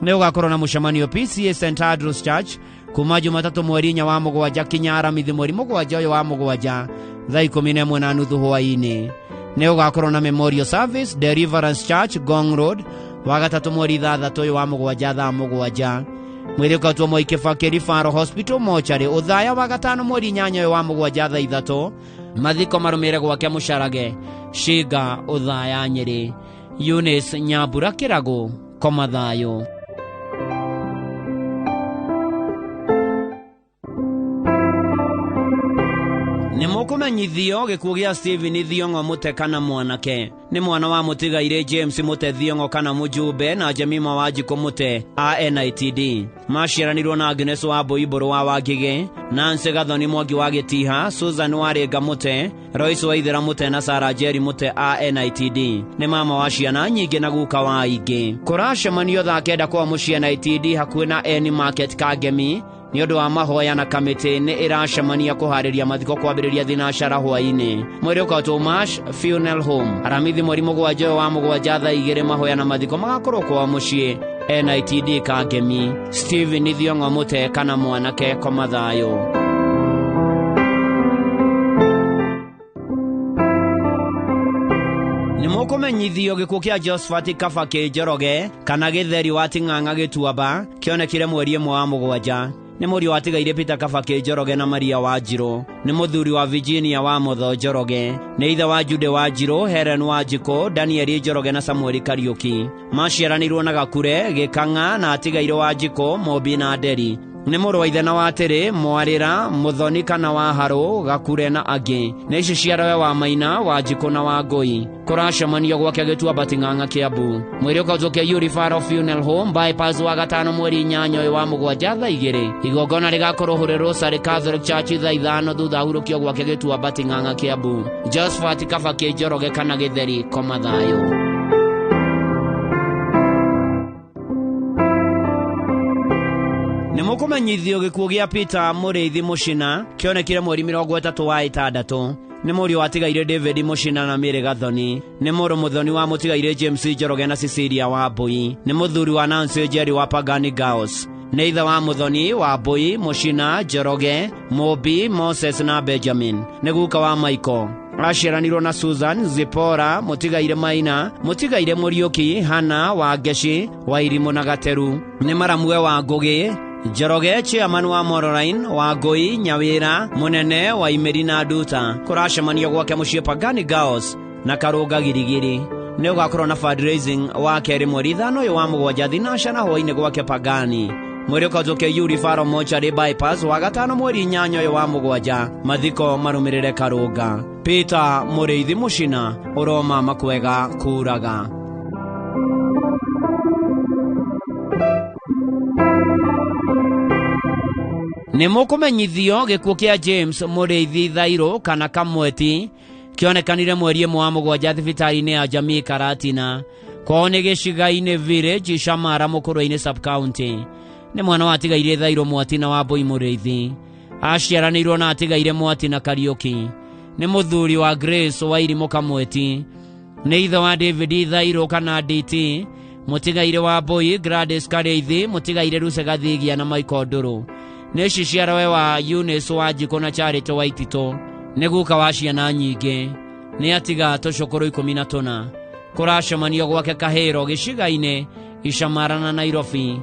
Nĩ ũgakorwo na mũcemanio PCA St Andrews Church kuma Jumatatu mweri 4 wa Mũgwanja kinya Aramithi mweri 7 ũyũ wa Mũgwanja thaa 11:30 hwaĩ-inĩ. Nĩ ũgakorwo na Memorial Service Deliverance Church Gong Road wagatatu mweri 6 ũyũ wa Mũgwanja thaa 7. Mwĩrĩ ũkatwo Moi Kibaki Referral Hospital mochari Uthaya wagatano mweri 8 ũyũ wa Mũgwanja thaa 3. Mathiko marũmĩrĩre gwake Mũcarage Cinga Uthaya Nyĩrĩ. Eunice Nyambura Kĩrago, koma thayũ. Nĩ mũkũmenyithio gĩkuũ gĩa Stephen Thiong'o Mũteka na mwanake. Nĩ mwana wa mũtigaire James Mũte Thiong'o kana Mũjumbe na Jemima Wanjikũ Mũte a NITD. Maciaranirwo na Agnes Wambui Mbũrũ wa Wangige, Nancy Gathoni Mwangi wa Gĩtiha, Susan Warĩnga Mũte, Royce Waithĩra Mũte na Sarah Jerry Mũte a NITD. Nĩ mama wa ciana nyingĩ na guka wa aingĩ. Kũracemanio thaa 9 kwa mũciĩ NITD hakuhĩ na Any Market Kangemi. Nĩ ũndũ wa mahoya na kamĩtĩ nĩ ĩracemania kũharĩria mathiko kwambĩrĩria thinacara hwaĩ-inĩ. Mwĩrĩ ũkatwo Marsh Funeral Home Aramithi mweri 7 wa Mũgwanja thaa 2 mahoya na mathiko magakorwo kwa mũciĩ NITD Kangemi. Stephen Thiong'o Mũteka na mwanake, koma thayũ. Nĩ mũkũmenyithio gĩkuũ kĩa Josephat Kabaki Njoroge kana Gĩtheri wa Ting'ang'a Gĩtuamba kĩonekire mweri 1 wa Mũgwanja. Nĩ mũriũ watigaire Peter Kabaki Njoroge na Maria Wanjirũ. Nĩ mũthuri wa Virginia wa Motho Njoroge. Nĩ ithe wa Jude Wanjirũ, Helen Wanjikũ, Daniel Njoroge na Samuel Kariuki. Maciaranĩirwo na Gakure, Gĩkang'a na atigaire Wanjikũ, Mobi na Nderi. Nĩ mũrũ wa ithe na wa Tĩrĩ, Mwarĩra, Mũthoni kana wa Harũ, Gakure na angĩ. Nĩ ici ciarwe wa Maina, Wanjikũ na Wangui. Kũracemanio gwake Gĩtuamba Ting'ang'a Kiambu. Mwĩrĩ ũkatũkia Referral Funeral Home bypass wa gatano mweri 8 ũyũ wa Mũgwanja thaa 2. Igongona rĩgakorwo hũrĩ Rosary Catholic Church thaa 5 thutha hurũkio gwake Gĩtuamba Ting'ang'a Kiambu. Josephat Kabaki Njoroge kana Gĩtheri, koma thayũ. Nĩ mũkũmenyithio gĩkuũ gĩa Peter Mũrĩithi Mũcina kĩonekire mweri 30 wa 6. Nĩ mũriũ watigaire David Mũcina na Mĩrĩ Gathoni. Nĩ mũrũ Mũthoni wa mũtigaire James Njoroge na Cecilia Wambui. Nĩ mũthuri wa Nancy Jerry wa Pagani Girls. Nĩ ithe wa Mũthoni, Wambui, Mũcina, Njoroge, Mobi, Moses na Benjamin. Nĩ guka wa Michael. Aciaranirwo na Susan, Zipora, mũtigaire Maina, mũtigaire Mũriũki, Hana, Wangeci, Wairimũ na Gateru. Nĩ maramwe wa Ngũgĩ, Njoroge, chairman wa Moroline, Wangui, Nyawĩra, Mũnene, Waimĩri na Nduta. Kũracemanio gwake mũciĩ Pagani Girls na Karũnga Girigiri. Nĩ ũgakorwo na fundraising wa 2 mweri 5 ũyũ wa Mũgwanja thinacara hwaĩ-inĩ gwake Pagani. Mwĩrĩ ũkatũkia Referral Mochari bypass wa gatano mweri 8 ũyũ wa Mũgwanja. Mathiko marũmĩrĩre Karũnga. Peter Mũrĩithi Mũcina, ũroma makwega kuraga. Nĩ mũkũmenyithio gĩkuũ kĩa James Mũrĩithi Thairũ kana Kamweti kĩonekanire mweri 1 wa Mũgwanja thibitarĩ-inĩ ya Jamii Karatina. Kwao nĩ gĩciga-inĩ Village Shamara Mũkũrũ-inĩ Sub-County. Nĩ mwana watigaire Thairũ Mwati na Wambui Mũrĩithi. Aciaranĩirwo na atigaire Mwati na Kariuki. Nĩ mũthuri wa Grace Wairimũ Kamweti. Nĩ ithe wa David Thairũ kana DT, mũtigaire Wambui, Gladys Kareithi, mũtigaire Lucy Gathigia na Michael Ndũrũ. Nĩ ciciarwe wa Eunice Wanjikũ na Charity Waititũ. Nĩ guka wa ciana nyingĩ. Nĩ atiga tũcũkũrũ 14. kuracemanio gwake Kahiro giciga-inĩ Icamara na Nairobi.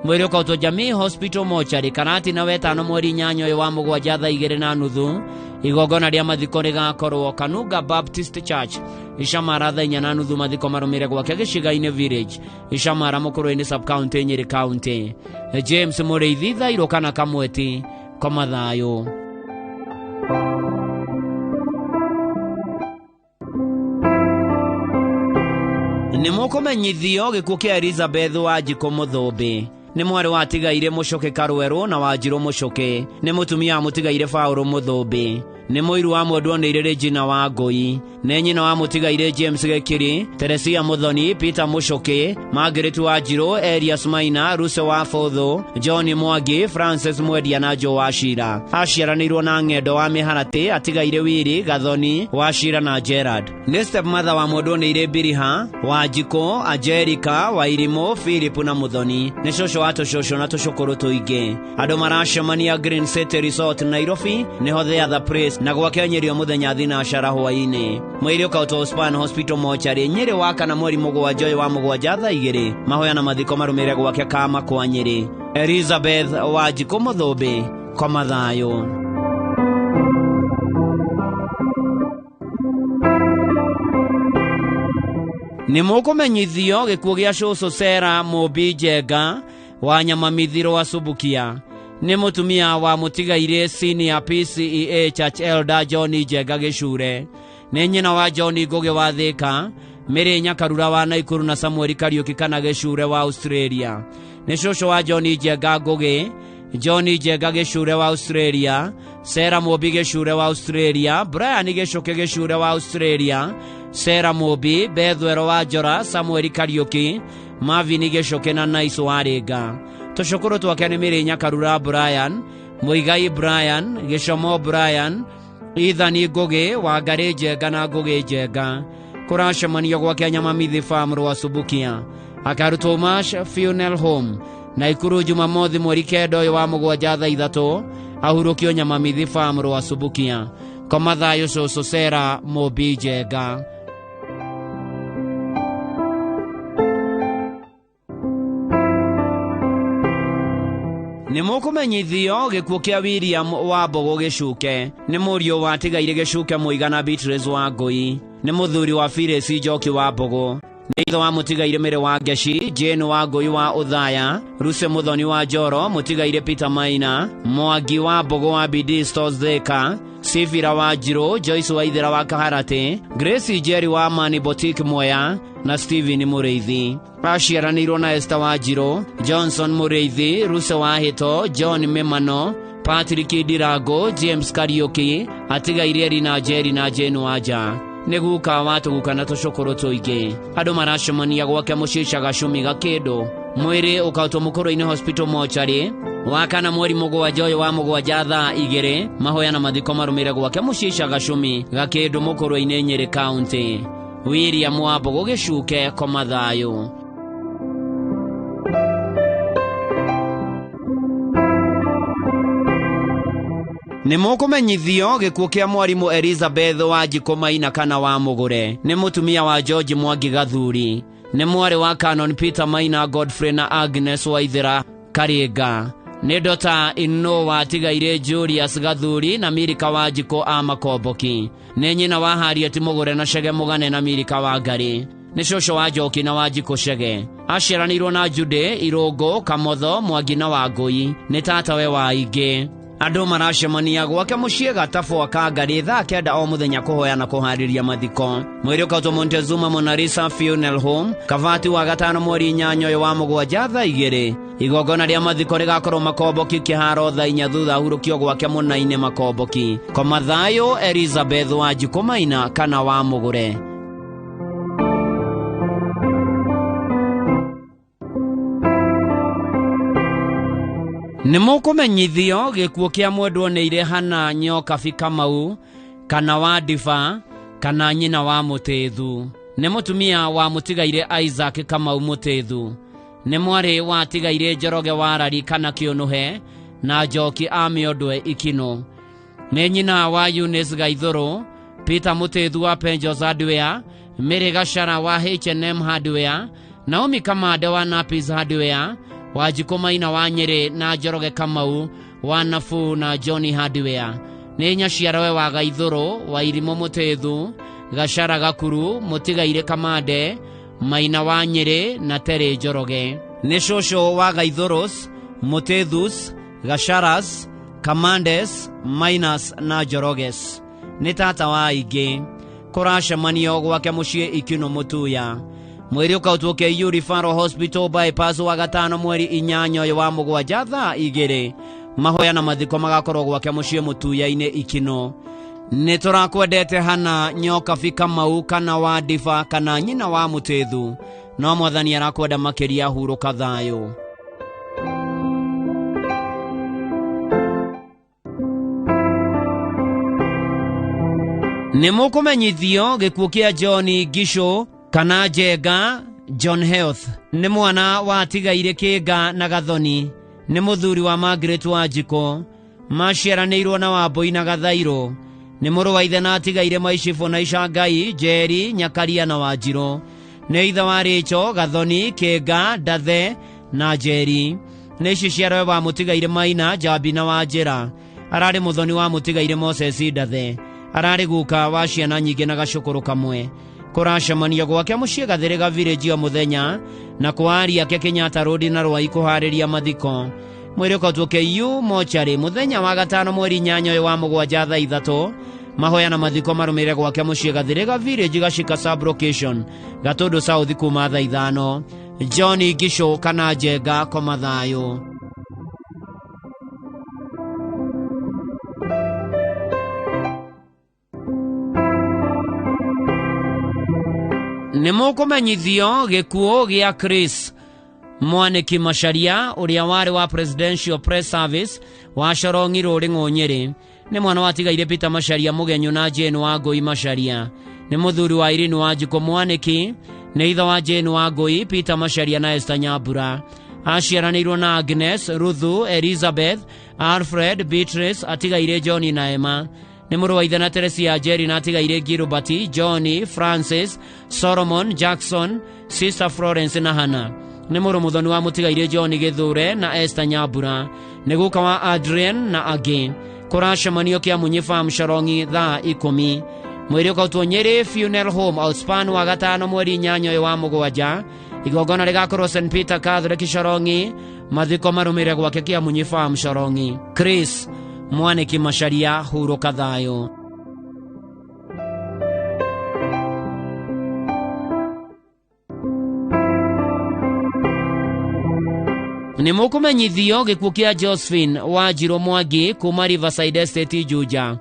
Mwĩrĩ ũkautwo Jamii Hospital mochari karati na 5 mweri 8 wa 7 thaa 2:30. Igongona rĩa mathiko rĩgakorwo Kanunga Baptist Church Icamara thaa 4:30. Mathiko marũmĩrĩre gwake gĩciga-inĩ Village Icamara Mũkũrũ-inĩ Sub County Nyeri County. James Mũrĩithi thairũ kana Kamweti koma thayũ. Nĩ mũkũmenyithio gĩkuũ kĩa Elizabeth Wanjikũ Mũthũmbĩ. Nĩ mwarĩ watigaire Mũcoke Karwerũ na Wanjirũ Mũcoke. Nĩ mũtumia wa mũtigaire Paũlũ Mũthũmbĩ. Nĩ mũiru wa Mwendwoneire Regina Wangũi. Nĩ nyina wa mũtigaire James Gĩkĩrĩ, Teresia Mũthoni, Peter Mũcoke, Margaret Wanjirũ, Elias Maina, Ruse wa Bũthũ, John Mwangi, Francis Mwendia na Joe Wachira. Aciaranĩirwo na Ng'endo wa Mĩharatĩ, atigaire Wili, Gathoni, Wachira na Gerard. Nĩ stepmother wa Mwendwoneire Biriha, Wanjikũ, Angelica, Wairimũ, Philip na Mũthoni. Nĩ cũcũ wa tũcũcũ na tũcũkũrũ tũingĩ. Andũ maracemania Green City Resort Nairobi, nĩho The Other Place na gwakenyerio mũthenya thinacara hwaĩ-inĩ. Mwĩrĩ ũkautwo Span Hospital mochari Nyeri wa kana mweri 7 wa 7 thaa 2. Mahoya na mathiko marũmĩrĩre gwake Kama kwa Nyeri. Elizabeth Wanjikũ Mũthũmbĩ koma thayũ. Nĩ mũkũmenyithio gĩkuũ gĩa cũcũ Sarah Mũmbi Njenga wa Nyamamithiro wa Subukia. Nĩ mũtumia wa mũtigaire Senior PCEA Church Elder John Njenga Gĩcure. Nĩ nyina wa John Ngũgĩ wa Thĩka, Mĩrĩ Nyakarura wa Naikuru na Samuel Kariuki kana Gĩcure wa Australia. Nĩ cũcũ wa John Njenga Ngũgĩ, John Njenga Gĩcure wa Australia, Sarah Mũmbi Gĩcure wa Australia, Brian Gĩcũke Gĩcure wa Australia, Sarah Mũmbi, Bethwero wa Njora, Samuel Kariuki, Marvin Gĩcũke na Nice wa Rĩnga. Tũcũkũrũ twake nĩ Mĩrĩ Nyakarura Brian, Mũigai Brian, Gĩcomo Brian, Ethan Ngũgĩ, Wangarĩ Njenga na Ngũgĩ Njenga. Kũracemanio gwake Nyamamithi Farm rwa Subukia. Akarutwo Mash Funeral Home Naikuru Jumamothi mweri 9 wa 7 thaa 3. Ahurũkio Nyamamithi Farm rwa Subukia. Koma thayũ cũcũ Sarah Mũmbi Njenga. Nĩ mũkũmenyithio gĩkuũ kĩa William wa Mbogo Gĩcuke. Nĩ mũriũ watigaire Gĩcuke Mũigana Beatrice Wangũi. Nĩ mũthuri wa Phyllis Njoki wa Mbogo. Nĩ ithe wa mũtigaire Mĩrĩ wa Ngeci, Jane Wangũi wa Uthaya, Ruse Mũthoni wa Njoro, mũtigaire Peter Maina, Mwangi wa Mbogo wa BD Stores Thĩka, Sifira wa Njirũ, Joyce Waithĩra wa Kaharati, Grace Njeri wa Mani Boutique Mwea na Steven Mũrĩithi. Aciaranĩirwo na Esther wa Njirũ, Johnson Mũrĩithi, Ruse wa Hĩto, John Memano, Patrick Ndirango, James Kariuki, atigaire Rina Njeri na Jane Wanja. Nĩ guka watũguka na tũcũkũrũ tũingĩ. Andũ maracemania gwake mũciĩ Gacumi Gakĩndũ. Mwĩrĩ ũkautwo Mũkũrũ-inĩ Hospital mochari wa kana mweri 7 wa 7 thaa 2. Mahoya na mathiko marũmĩrĩre gwake mũciĩ Gacumi Gakĩndũ Mũkũrũ-inĩ Nyeri County. William wa Mbogo Gĩcuke koma thayũ. Nĩ mũkũmenyithio gĩkuũ kĩa mwarimũ Elizabeth Wanjikũ Maina kana wa Mũgũre. Nĩ mũtumia wa George Mwangi Gathuri. Nĩ mwarĩ wa Canon Peter Maina Godfrey na Agnes Waithĩra Karĩnga. Nĩ Dr. iNooro watigaire Julius Gathuri na Milika Wanjikũ a Makomboki. Nĩ nyina wa Harriet Mũgũre na Chege Mũgane na Milika Wangari. Nĩ cũcũ wa Njoki na Wanjikũ Chege. Aciaranĩirwo na Jude Irũngũ Kamotho Mwangi na Wangũi. Nĩ tatawe wa Ingĩ. Andũ maracemania gwake mũciĩ Gatabo Kangari thaa 9 o mũthenya kũhoya na kũharĩria mathiko. Mwĩrĩ ũkautwo Montezuma Mona Lisa Funeral Home Kabati wa 5 mweri 8 wa 7 thaa 2. Igongona rĩa mathiko rĩgakorwo Makomboki kĩharo thaa 4 thutha ahurũkio gwake mũna-inĩ Makomboki. Koma thayũ Elizabeth Wanjikũ Maina kana wa Mũgũre. Nĩ mũkũmenyithio gĩkuũ kĩa Mwendwoneire Hana Nyokabi Kamau kana wa Ndiba kana nyina wa Mũtĩthu. Nĩ mũtumia wa mũtigaire Isaac Kamau Mũtĩthu. Nĩ mwarĩ watigaire Njoroge Warari kana Kĩũnũhe na Njoki a Mĩondwe Ikino. Nĩ nyina wa Eunice Gaithũrũ, Peter Mũtĩthu wa Penjos Hardware Mary Gashara wa H&M Hardware, Naomi Kamade wa Napis Hardware, Wanjiko Maina wa Nyeri na Njoroge Kamau wa Nafu na Johnny Hardware. Nĩ Nyaciarawe wa Gaithũrũ wa Irimũ Mũtĩthu, Gashara Gakuru, Mũtigaire Kamande, Maina wa Nyeri na Terry Njoroge. Nĩ Cũcũ wa Gaithũrũs, Mũtĩthus, Gasharas, Kamandes, Mainas na Njoroges. Nĩ tata wa aingĩ. Kũracemanio gwake mũciĩ Ikino Mũtuya. Mweri ũkaũtuĩke Yurifaro Hospital bypass wa gatano mweri 8 wa mũgwanja thaa 2. Mahoya na mathiko magakorwo gwake mũciĩ Mũtuya-inĩ Ikino. Nĩ tũrakwendete hana Nyoka Kamau kana wa Ndiba kana nyina wa Mũtĩthu. No Mwathani arakwenda makĩria, hurũka thayũ. Nĩ mũkũmenyithio gĩkuũ kĩa John Gisho kana Njenga John Health. Nĩ mwana wa Tigaire Kĩnga na Gathoni. Nĩ mũthuri wa Margaret Wanjiko. Maciaranĩirwo na Wambũi na Gathairũ. Nĩ mũrũ wa ithe na Tigaire Maicibũ na Icangai, Njeri, Nyakaria na Wanjirũ. Nĩ ithe wa Rĩcho, Gathoni, Kĩnga, Ndathe na Njeri. Nĩ ici ciarawe wa Mũtigaire Maina, Njambi na Wanjĩra. Ararĩ mũthoni wa Mũtigaire Moses Ndathe. Ararĩ guka wa ciana nyingĩ na gacũkũrũ kamwe. Kũracemanio gwake mũciĩ Gathĩrĩga Village o mũthenya na kwa ari ake Kenyatta Road na Rwai kũharĩria mathiko. Mweri ũkaũtuĩke yu mochari mũthenya wa gatano mweri 8 wa mũgwanja thaa 3. Mahoya na mathiko marũmĩrĩre gwake mũciĩ Gathĩrĩga Village Gacika Sub Location, Gatũndũ South kuma thaa 5. John Gisho kana Njenga, koma thayũ. Nĩ mũkũmenyithio gĩkuũ gĩa Chris Mwaniki Macharia, ũrĩa warĩ wa Presidential Press Service wa Corongi Rũrĩng'ũ Nyeri. Nĩ mwana wa Tigaire Peter Macharia mũgenyo na Jane Wangũi Macharia. Nĩ mũthuri wa Irene Wanjiko Mwaniki. Nĩ ithe wa Jane Wangũi, Peter Macharia na Esther Nyambura. Aciaranĩirwo na Agnes, Ruthu, Elizabeth, Alfred, Beatrice, Atigaire John na Emma. Nĩ mũrũ wa ithe na Teresia Njeri na Atigaire Gilbert, John, Francis, Solomon, Jackson, Sister Florence na Hannah. Nĩ mũrũ mũthoni wa Mũtigaire John Gĩthure na Esther Nyambura. Nĩ guka wa Adrian na angĩ. Kũracemanio Kĩamunyi Farm Corongi thaa 10. Mweri ũkaũtuo Nyeri Funeral Home Outspan wa gatano mweri 8 wa mũgwanja. Igongona rĩgakorwo St Peter Catholic Corongi. Mathiko marũmĩrĩre gwake Kĩamunyi Farm Corongi. Chris Mwaniki Macharia, hurũka thayũ. Nĩ mũkũmenyithio gĩkuũ kĩa Josephine Wanjirũ Mwangi kuma Riverside Estate Juja.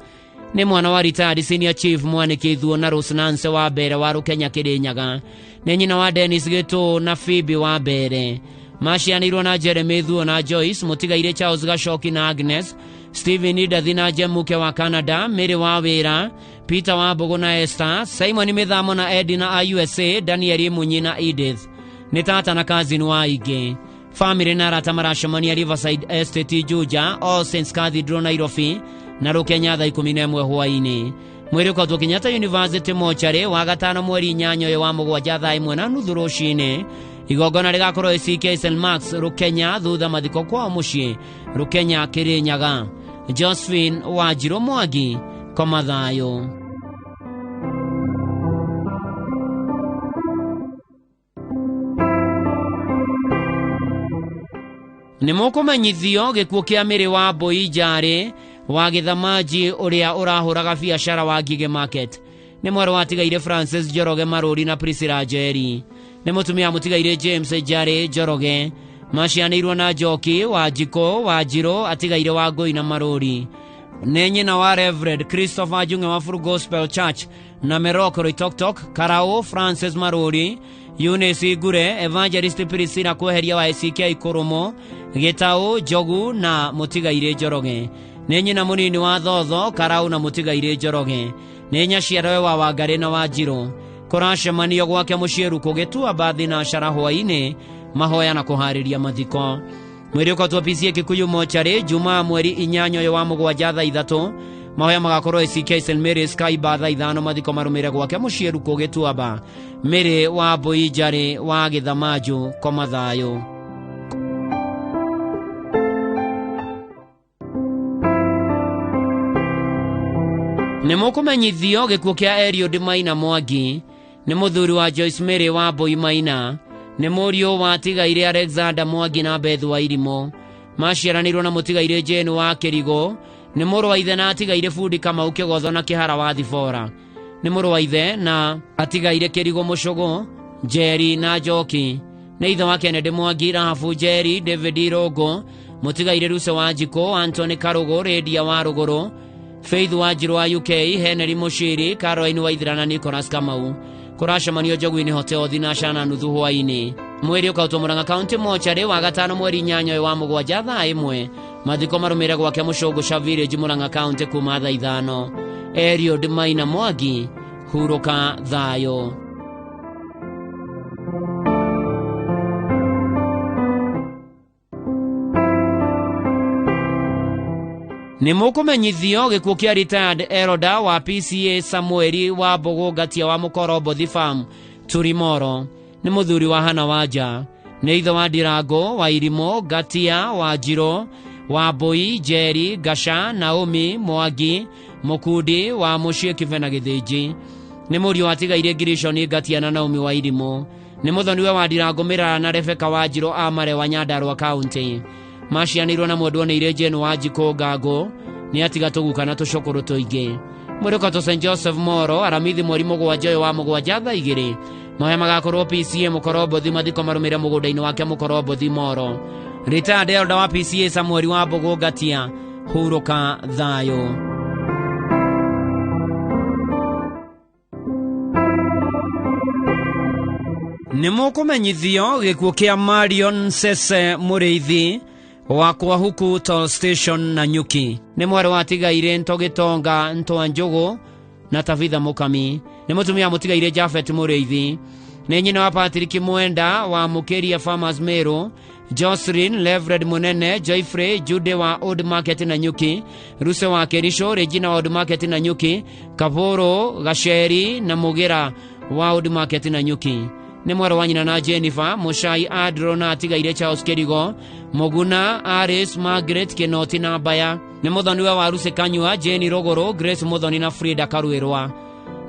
Nĩ mwana wa retired Senior Chief Mwaniki Ithuo na Rose Nance wa Mbere wa Rũkenya Kĩrĩnyaga. Nĩ nyina wa Dennis Gĩtũ na Phoebe wa Mbere. Maciaranĩirwo na Jeremy Ithuo na Joyce, Mũtigaire Charles Gacoki na Agnes, Stephen Idathi na Jemuke wa Canada, Mary wa Wĩra, Peter wa Mbogo na Esther, Simon Mĩthamo na Eddie na USA, Daniel Munyi na Edith. Nĩ tata na cousin wa aingĩ. Family na arata maracemania Riverside Estate Juja, All Saints Cathedral Nairobi na Rũkenya thaa 11 hwaĩ-inĩ. Mweri ũkaũtuo Kenyatta University mochari wa gatano mweri 8 wa mũgwanja thaa 1:30 rũcinĩ. Igongona rĩgakorwo ACK St Marks Rũkenya thutha mathiko kwao mũciĩ Rũkenya Kĩrĩnyaga. Josephine Wanjirũ Mwangi, koma thayũ. Nĩ mũkũmenyithio gĩkuũ kĩa Mary wa Mbũi Njarĩ wa Gĩthamaji ũrĩa ũrahũraga biacara wa Ngigĩ Market. Nĩ mwarĩ wa Tigaire Francis Njoroge Marũri na Priscilla Njeri. Nĩ mũtumia Mũtigaire James Njarĩ Njoroge. Maciaranĩirwo na Njoki Wanjiko Wanjirũ, Atigaire Wangũi na Marũri. Nĩ nyina wa Reverend Christopher Njung'e wa Full Gospel Church na Meroko Roitoktok, Karau Francis Marũri, Eunice Ngure, Evangelist Priscilla Kweheria wa ACK Kũrũmo, Gĩtaũ Njogu na Mũtigaire Njoroge. Nĩ nyina mũnini wa Thotho, Karau na Mũtigaire Njoroge. Nĩ nyaciarawe wa Wangari na Wanjirũ. Kũracemanio gwake mũciĩ Ruku Gĩtua Mbathi na Cara hwaĩ-inĩ, mahoya na kũharĩria mathiko. Mweri ũkaũtuo PCA Kikuyu mochari Jumaa mweri 8 wa mũgwanja thaa 3. mahoya magakorwo ECK St Mary Sky batha 5 mathiko marumire gwake muciĩ Ruko Gĩtuamba. Mary wa Mbũi Njarĩ wa Gĩthamanjũ koma thayũ. Nĩ mũkũmenyithio gĩkuũ kĩa Eliud Maina Mwangi nĩ mũthuri wa Joyce Mary wa Mbũi Maina, nĩ mũriũ wa tigaire Alexander Mwangi na Beth Wairimu. Maciaranĩirwo na mũtigaire Jane wa Kĩrigo, nĩ mũrũ wa ithe na atigaire Budi Kamau Kĩgotho na Kĩhara wa Thibora. Nĩ mũrũ wa ithe na atigaire Kĩrigo Mũcũgũ, Njeri na Njoki. Nĩ ithe wa Kennedy Mwangi, Rahabu Njeri, David Irongo, mũtigaire Ruse wa Njiko, Anthony Karũgũ, Redia wa Rũgũrũ, Faith Wanjiru wa UK, Henry Mushiri, Caroline Waithira na Nicholas Kamau. Kũracemanio Njogu-inĩ Hotel Thinasha na nuthu hwainĩ. Mweri ũkautwo Murang'a County Mortuary wa gatano mweri 8 wa mũgwanja thaa 1. Mathiko marũmĩrĩre gwake Mũcũngũ Village Murang'a County kuma thaa 5. Eliud Maina Mwangi, hurũka thayũ. Nĩ mũkũmenyithio gĩkuũ kĩa retired elder wa PCA Samueli wa Mbũgũ Ngatia wa Mũkorobothy Farm Turimoro. Nĩ mũthuri wa Hana Wanja. Nĩ ithe wa Ndirango wa Irimo, Ngatia wa Njiro wa Mbũi, Njeri, Ngasha, Naomi Mwangi, Mũkundi wa Mũciĩ Kĩbena Gĩthĩnji. Nĩ mũriũ wa tigaire Girishoni Ngatia na Naomi wa Irimo. Nĩ mũthoniwe wa Ndirango Mĩrara na Rebeka wa Njiro Amare wa Nyandarua County. Macianĩirwo na mũndũ onĩire Jane wa Njiko Ngangũ, nĩ atiga tũguka na tũcũkũrũ tũingĩ. Mweri ũkatwo St Joseph Moro, aramithi mweri mũgwanja ũyũ wa mũgwanja thaa 2. Mahoya magakorwo PCA Mũkorobothy, mathiko marũmĩrĩre mũgũnda-inĩ wake Mũkorobothy Moro. Retired elder wa PCA Samueli wa Mbũgũ Ngatia, hurũka thayũ. Nĩ mũkũmenyithio gĩkuũ kĩa Marion Sese Mũrĩithi wa Kwahuku Toll Station na Nyuki. Nĩ mwarĩ wa tigaire Ntogĩtonga Ntwa Njũgũ na Tabitha Mũkami. Nĩ mũtumia mũtigaire Jafet Mũrĩithi. Nĩ nyina wa Patrick Mwenda wa Mũkĩria Farmers Meru, Jocelyn Levred Munene, Joyfrey Jude wa Old Market na Nyuki, Ruse wa Kerisho, Regina wa Old Market na Nyuki, Kaporo Gasheri na Mugira wa Old Market na Nyuki. Nĩ mwarĩ wa nyina na Jennifer Mushai Adro na atigaire Charles Kerigo, Moguna Aris Margaret Kenoti na Baya. Nĩ mũthoniwe wa Ruse Kanyua, Jenny Rogoro, Grace Muthoni na Frida Karuĩrwa.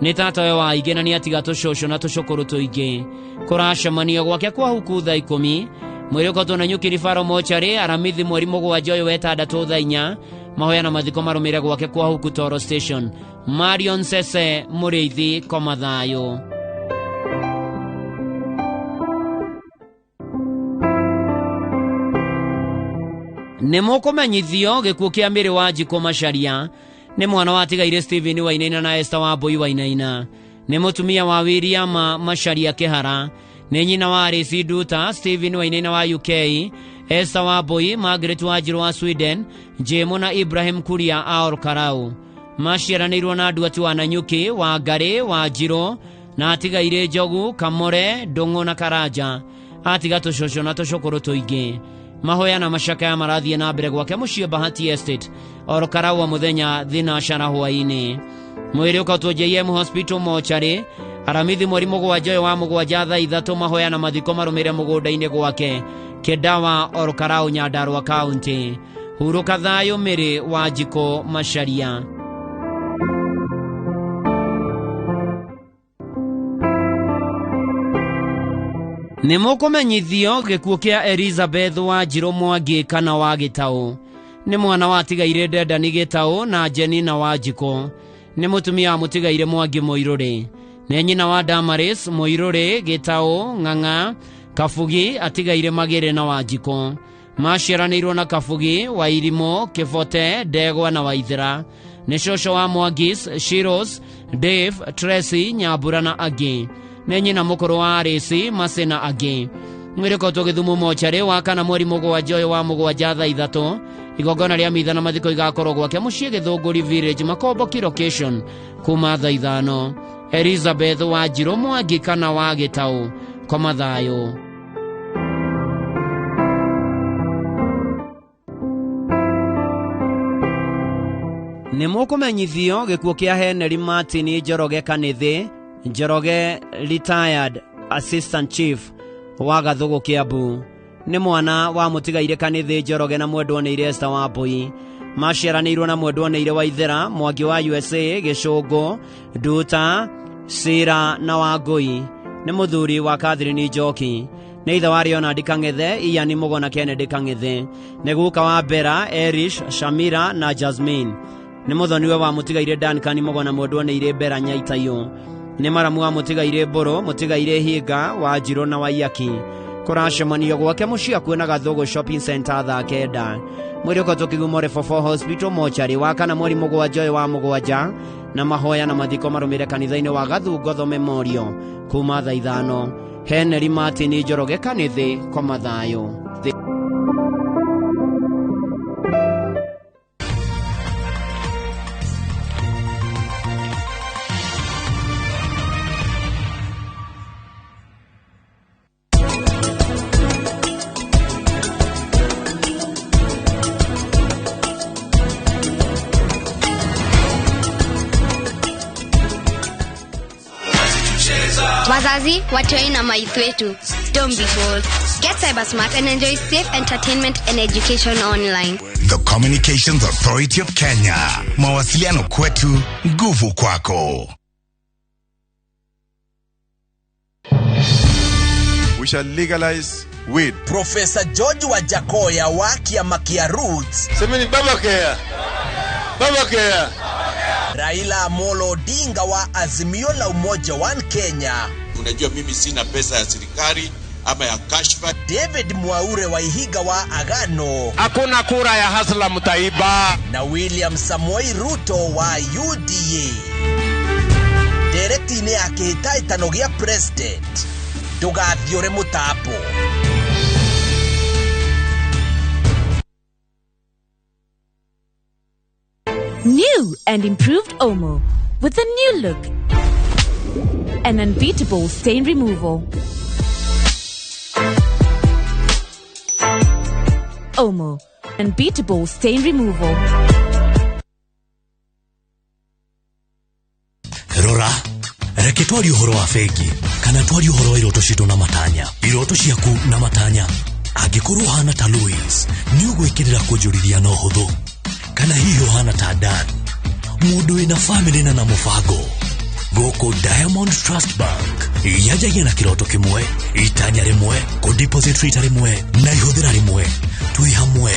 Nĩ tatawe wa Ige na nĩ atiga tũcũcũ na tũcũkũrũ tũingĩ. Kũracemanio gwake Kwahuku thaa 10. Mweri ũkatwo na Nyuki Rifaro Mortuary, aramithi mweri mũgwanja ũyũ wetandatũ thaa 4. Mahoya na mathiko marũmĩrĩre gwake Kwahuku Toll Station. Marion Sese Mũrĩithi koma thayũ. Nĩ mũkũmenyithio gĩkuũ kĩa Mĩrĩ wa Njiko Macharia. Nĩ mwana wa tigaire Stephen Wainaina na Esther wa Mbũi Wainaina. Nĩ mũtumia wa William Macharia Kĩhara. Nĩ nyina wa Arĩci Nduta, Stephen Wainaina wa UK, Esther wa Mbũi, Margaret wa Njirũ wa Sweden, Jemo na Ibrahim Kuria a Olkarau. Maciaranĩirwo na Nduati wa Nanyuki, wa Ngari wa Njirũ na atigaire Njogu, Kamore, Ndũng'ũ na Karanja. Atiga tũcũcũ na tũcũkũrũ tũingĩ. Mahoya na macakaya marathiĩ na mbere gwake mũciĩ Bahati Estate, Olkarau wa mũthenya Thinasha hwainĩ. Mwĩrĩ ũkatwo JM Hospital Mortuary, aramithi mweri mũgwanja ũyũ wa mũgwanja thaa 3. Mahoya na mathiko marũmĩrĩre mũgũnda-inĩ gwake Kĩdawa, Olkarau, Nyandarua County. Hurũka thayũ Mĩrĩ wa Njiko Macharia. Nĩ mũkũmenyithio gĩkuũ kĩa Elizabeth wa Njirũ Mwangi kana wa Gĩtaũ. Nĩ mwana wa tigaire Dedani Gĩtaũ na Jenina wa Njiko. Nĩ mũtumia wa mũtigaire Mwangi Mũirũrĩ. Nĩ nyina wa Damaris Mũirũrĩ, Gĩtaũ, Ng'ang'a, Kabugi atigaire Magĩrĩ na wa Njiko. Maciaranĩirwo na Kabugi, Wairimo, Kĩbote, Ndegwa na Waithĩra. Nĩ cũcũ wa Mwangis, Shiros, Dave, Tracy, Nyambura na angĩ. Nĩ nyina mũkũrũ wa Arĩci, Mase na angĩ. Mwĩrĩ ũkatwo Gĩthumo Mortuary wa kana mweri mũgwanja ũyũ wa mũgwanja thaa 3. Igongona rĩa mitha na mathiko igakorwo gwake mũciĩ Gĩthũngũri Village, Makomboki Location kuma thaa 5. Elizabeth wa Njirũ Mwangi kana wa Gĩtaũ koma thayũ. nĩ mũkũmenyithio gĩkuũ kĩa Henry Martin Njoroge Kanithi, Njoroge retired assistant chief wa Gathũgũ Kiambu. Nĩ mwana wa mũtigaire Kanithi Njoroge na mwendwo nĩ Esther Wambui. Maciaranĩirwo na mwendwo nĩ Waithera Mwangi wa USA, Gĩcũngũ, Nduta, Sira na Wangũi. Nĩ mũthuri wa Catherine Njoki. Nĩ ithe wa Leonard Kang'ethe, Ian Mugo na Kennedy Kang'ethe. Nĩ guka wa Bera, Erish, Shamira na Jasmine. Nĩ mũthoniwe wa mũtigaire Duncan Mugo na mwendwo nĩ Bera Nyaitayo. Nĩ maramu wa mũtigaire Mbũrũ, mũtigaire Hinga, Wanjirũ na Waiyaki. Kũracemanio gwake mũciĩ kwĩna Gathũgũ shopping center thaa 9. Mwĩrĩ ũkatũkĩgumwo Ribofo hospital mochari wa kana mweri mũgwanja wa mũgwanja, na mahoya na mathiko marũmĩre kanitha-inĩ wa Gathũngũtho Memorial kuma thaa 5. Henry Martin Njoroge Kanithi, koma thayũ. Wazazi, watoi na maithu wetu. Don't be fooled. Get cyber smart and enjoy safe entertainment and education online. The Communications Authority of Kenya. Mawasiliano kwetu, nguvu kwako. We shall legalize weed. Professor George Wajakoya wa kiama kia Roots. Semeni Baba Kea. Baba Kea. Raila Amolo Odinga wa Azimio la Umoja One Kenya. Unajua mimi sina pesa ya serikali ama ya kashfa. David Mwaure wa Ihiga wa Agano. Hakuna kura ya Hasla Mutaiba. Na William Samoei Ruto wa UDA. Dereti ni akihita itanogia president. Tugathiore mutapo. New and improved Omo with a new look and unbeatable stain removal. Omo, unbeatable stain removal. Rora, reke twari uhoro wa fegi kana twari uhoro wa iroto citu na matanya. Iroto ciaku na matanya angĩkorwo hana ta Louis ni ũgwĩkĩrĩra kũnjũrithia na ũhũthũ, kana hihi hana ta Dan mũndũ wĩna family na mũbango. Gũkũ Diamond Trust Bank yajagia na kĩroto kĩmwe, itanya rĩmwe, kũdeposit rita rĩmwe na ihũthĩra rĩmwe. Twĩ hamwe,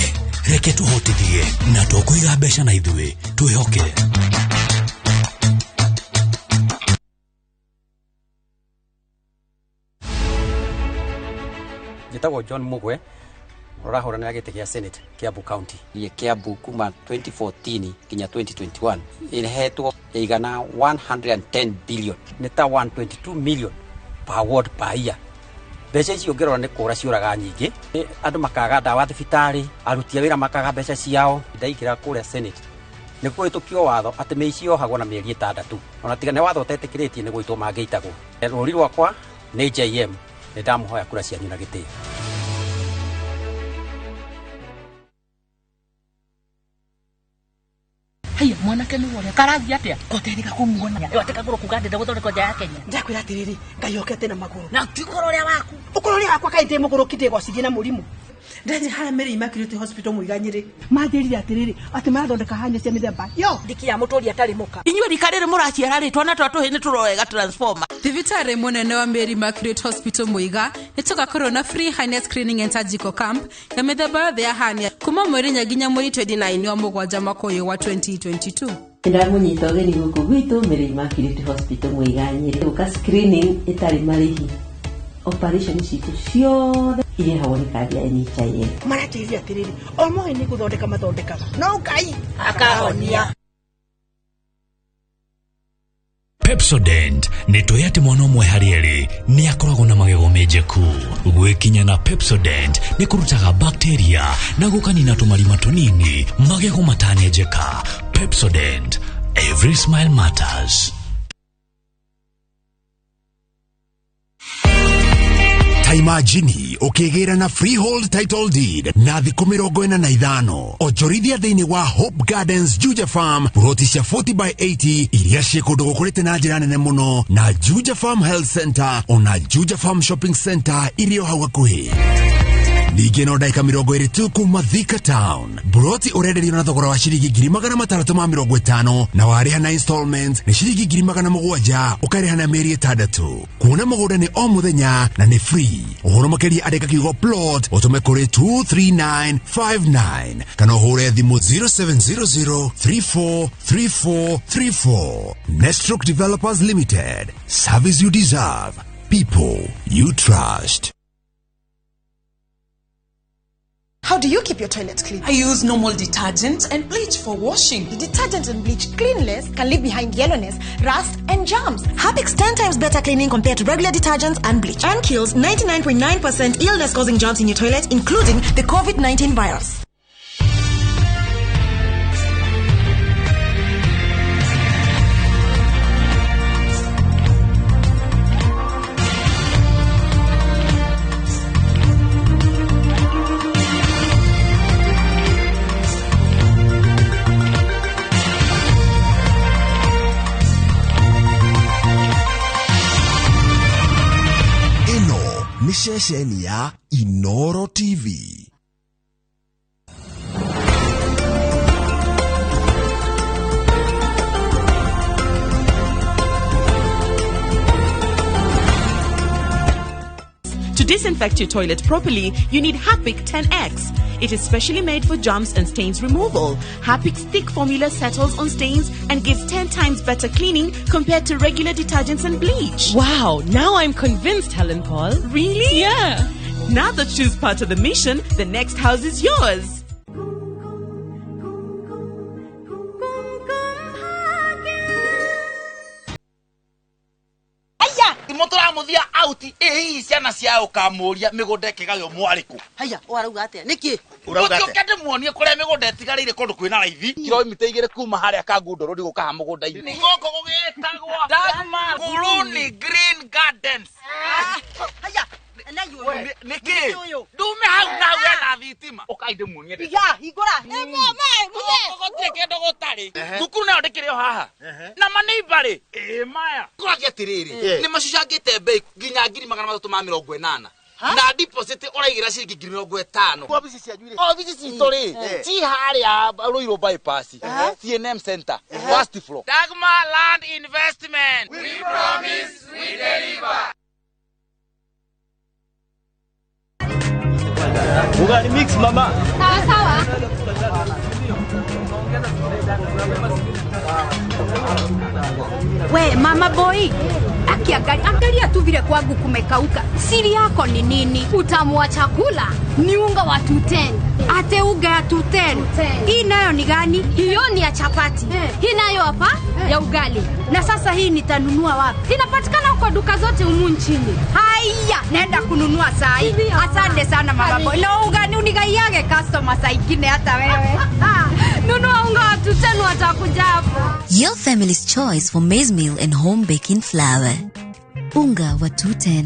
reke tũhotithie na tũkũiga mbeca na ithuĩ, twĩhoke. Njĩtagwo John Mugwe, ũrahoranĩra gĩtĩ gĩa Senate Kiambu County. Kiambu kuma 2014 kinya 2021 ĩrehetwo ĩigana 110 billion, nĩ ta 122 million per ward per year. Mbeca icio ngĩrora nĩ kũra ciũraga nyingĩ, andũ makaga ndawa thibitarĩ, aruti a wĩra makaga mbeca ciao. Ndaingĩra kũrĩa Senate nĩ kũhĩtũkio watho atĩ mĩici yohagwo na mĩeri 6, ona tiga nĩ watho ũtetĩkĩrĩtie nĩ gwĩtwo mangĩitagwo. Rũri rwakwa nĩ JM, nĩ ndamũhoya kura cianyu na gĩtĩo. Haya mwanake nĩ wore karathi atia koterika kumuona yo ateka gũrũ kuga ndenda gũthondeka nja ya Kenya. Ndakwĩra atĩrĩrĩ, Ngai okete na magũrũ. Na ti ũkoro ũrĩa waku. Ũkoro ũrĩa wakwa kaĩ ndĩmũgũrũkite gwacirie na mũrimũ. Ndathi hara Mary Immaculate Hospital Mũiganyĩrĩ. Mathĩrire atĩrĩrĩ atĩ marathondeka hanya cia mĩthemba. Yo, ndiki ya mũtũri atarĩ mũka. Inyuĩ rikarĩrĩ mũraciara rĩtwa na twatũhĩ nĩ tũroega transformer. Thibitarĩ mũnene wa Mary Immaculate Hospital Mũiga nĩ tũgakorwo na free hernia screening and surgical camp ya mĩthemba yothe ya hernia kuma mweri nginya mweri 29 wa mũgwanja mwaka ũyũ wa 2022. Ndamũnyita ũgeni gũkũ gwitũ Mary Immaculate Hospital Mũiganyĩrĩ. Gũka screening ĩtarĩ marĩhi. Operation citũ ciothe irĩhagwo nĩ kandi ya NHIF. Maratĩria atĩrĩrĩ, o mũhe nĩ gũthondeka mathondekaga. No Ngai akahonia. Pepsodent nĩ tũĩ atĩ mwana ũmwe harĩ erĩ nĩ akoragwo na magego menjeku. Gwĩkinya na Pepsodent nĩ kũrutaga bacteria na gũkanina tũmarima tũnini magego matanenjeka. Pepsodent, every smile matters. Taimagini ukigera na freehold title deed na thikũ 45 onjorithia thĩinĩ wa Hope Gardens Juja Farm ploti cia 40/80 iria ciĩ kũndũ gũkũrĩte na njĩra nene mũno na Juja Farm Health Center ona Juja Farm Shopping Center irio hau hakuhĩ. Ningĩ no ndagĩka 20 tu kuma Thika Town. Buroti ũrenderio na thogora wa ciringi 650 na warĩha na installments nĩ ciringi 700 ũkarĩha na mĩeri 6. Kuona mũgũnda nĩ o mũthenya na nĩ free. Ũhoro makĩria andĩka kiugo plot ũtũme kũrĩ 23959 kana ũhũre thimũ 0700343434. Nestroke Developers Limited. Service you deserve. People you trust. How do you keep your toilets clean? I use normal detergent and bleach for washing. The detergent and bleach cleanless can leave behind yellowness, rust, and germs. Harpic's 10 times better cleaning compared to regular detergents and bleach, and kills 99.9% illness-causing germs in your toilet, including the COVID-19 virus. Ni shesheni ya iNooro TV. To disinfect your toilet properly, you need Harpic 10X. It is specially made for germs and stains removal. Harpic's thick formula settles on stains and gives 10 times better cleaning compared to regular detergents and bleach. Wow, now I'm convinced, Helen Paul. Really? Yeah. Now that she's part of the mission, the next house is yours. Motora muthia auti hii ciana cia ukamuria migunda kigayo mwariku. Haya, warauga atia? Niki? Urauga atia? Ukende muonie kuria migunda etigarire kundu kwina raithi. Kilomita 2 kuma haria kangundoro ndi gukaha mugunda-ini. Ni goko gugitagwa Dagmar Guruni Green Gardens. Haya, na yu. Niki? Dume hau na wena thitima. Ukaide muonie. Ya, igora. Gogotie kendo gutari. Thukuru nayo ndikire haha. Na maneighbor maya. Kuragia tiriri. Ni macucangite bei nginya 380 na deposit uraigira ciringi 50. Kwa bici cia njuire. O bici citu ri. Ci haria Ruiru bypass. CNM Center. First floor. Dagmar Land Investment. We promise, we deliver. Ugali mix mama. Sawa sawa. We mama boy, angalia tu vile kwangu kumekauka. Siri yako ni nini? Utamu wa chakula ni unga wa 210. Ate unga ya 210. Hii nayo ni gani? Hiyo ni ya chapati. Hii nayo hapa ya ugali. Na sasa hii nitanunua wapi? Inapatikana kwa duka zote humu nchini. Haya, naenda kununua saa hii. Asante sana mama boy. Na unga ni unigaiage customer saa ingine hata wewe. Nunua unga wa 210 watakuja hapo. Your family's choice for maize meal and home baking flour. Unga wa 210.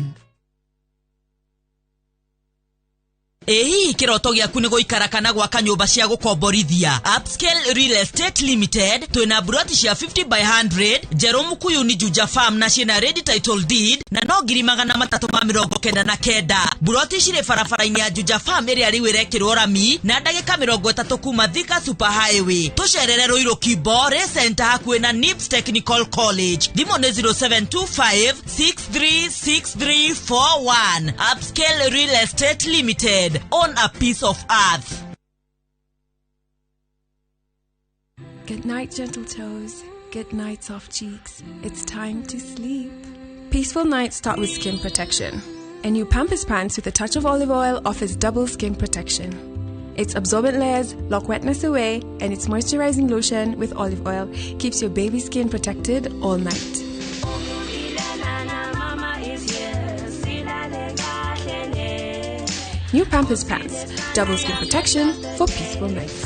Ehi kiroto gyaku ni guikara kana gwaka nyumba cia gukomborithia. Upscale Real Estate Limited twina buroti cia 50/100 Jerome Kuyuni Juja Farm na ciena ready title deed na no 399. Buroti cire barabara-ini ya Juja Farm ĩrĩa rĩu ĩrekĩrwo rami na ndagĩka 30 kuma Thika Super Highway. Tucerere Ruiru Kibore Center hakuhĩ na NIPS Technical College. Thimũ nĩ 0725636341. Upscale Real Estate Limited. On a piece of earth. Good night, gentle toes. Good night, soft cheeks. It's time to sleep. Peaceful nights start with skin protection. A new Pampers Pants with a touch of olive oil offers double skin protection. Its absorbent layers lock wetness away, and its moisturizing lotion with olive oil keeps your baby skin protected all night. New Pampers Pants, double skin protection for peaceful nights.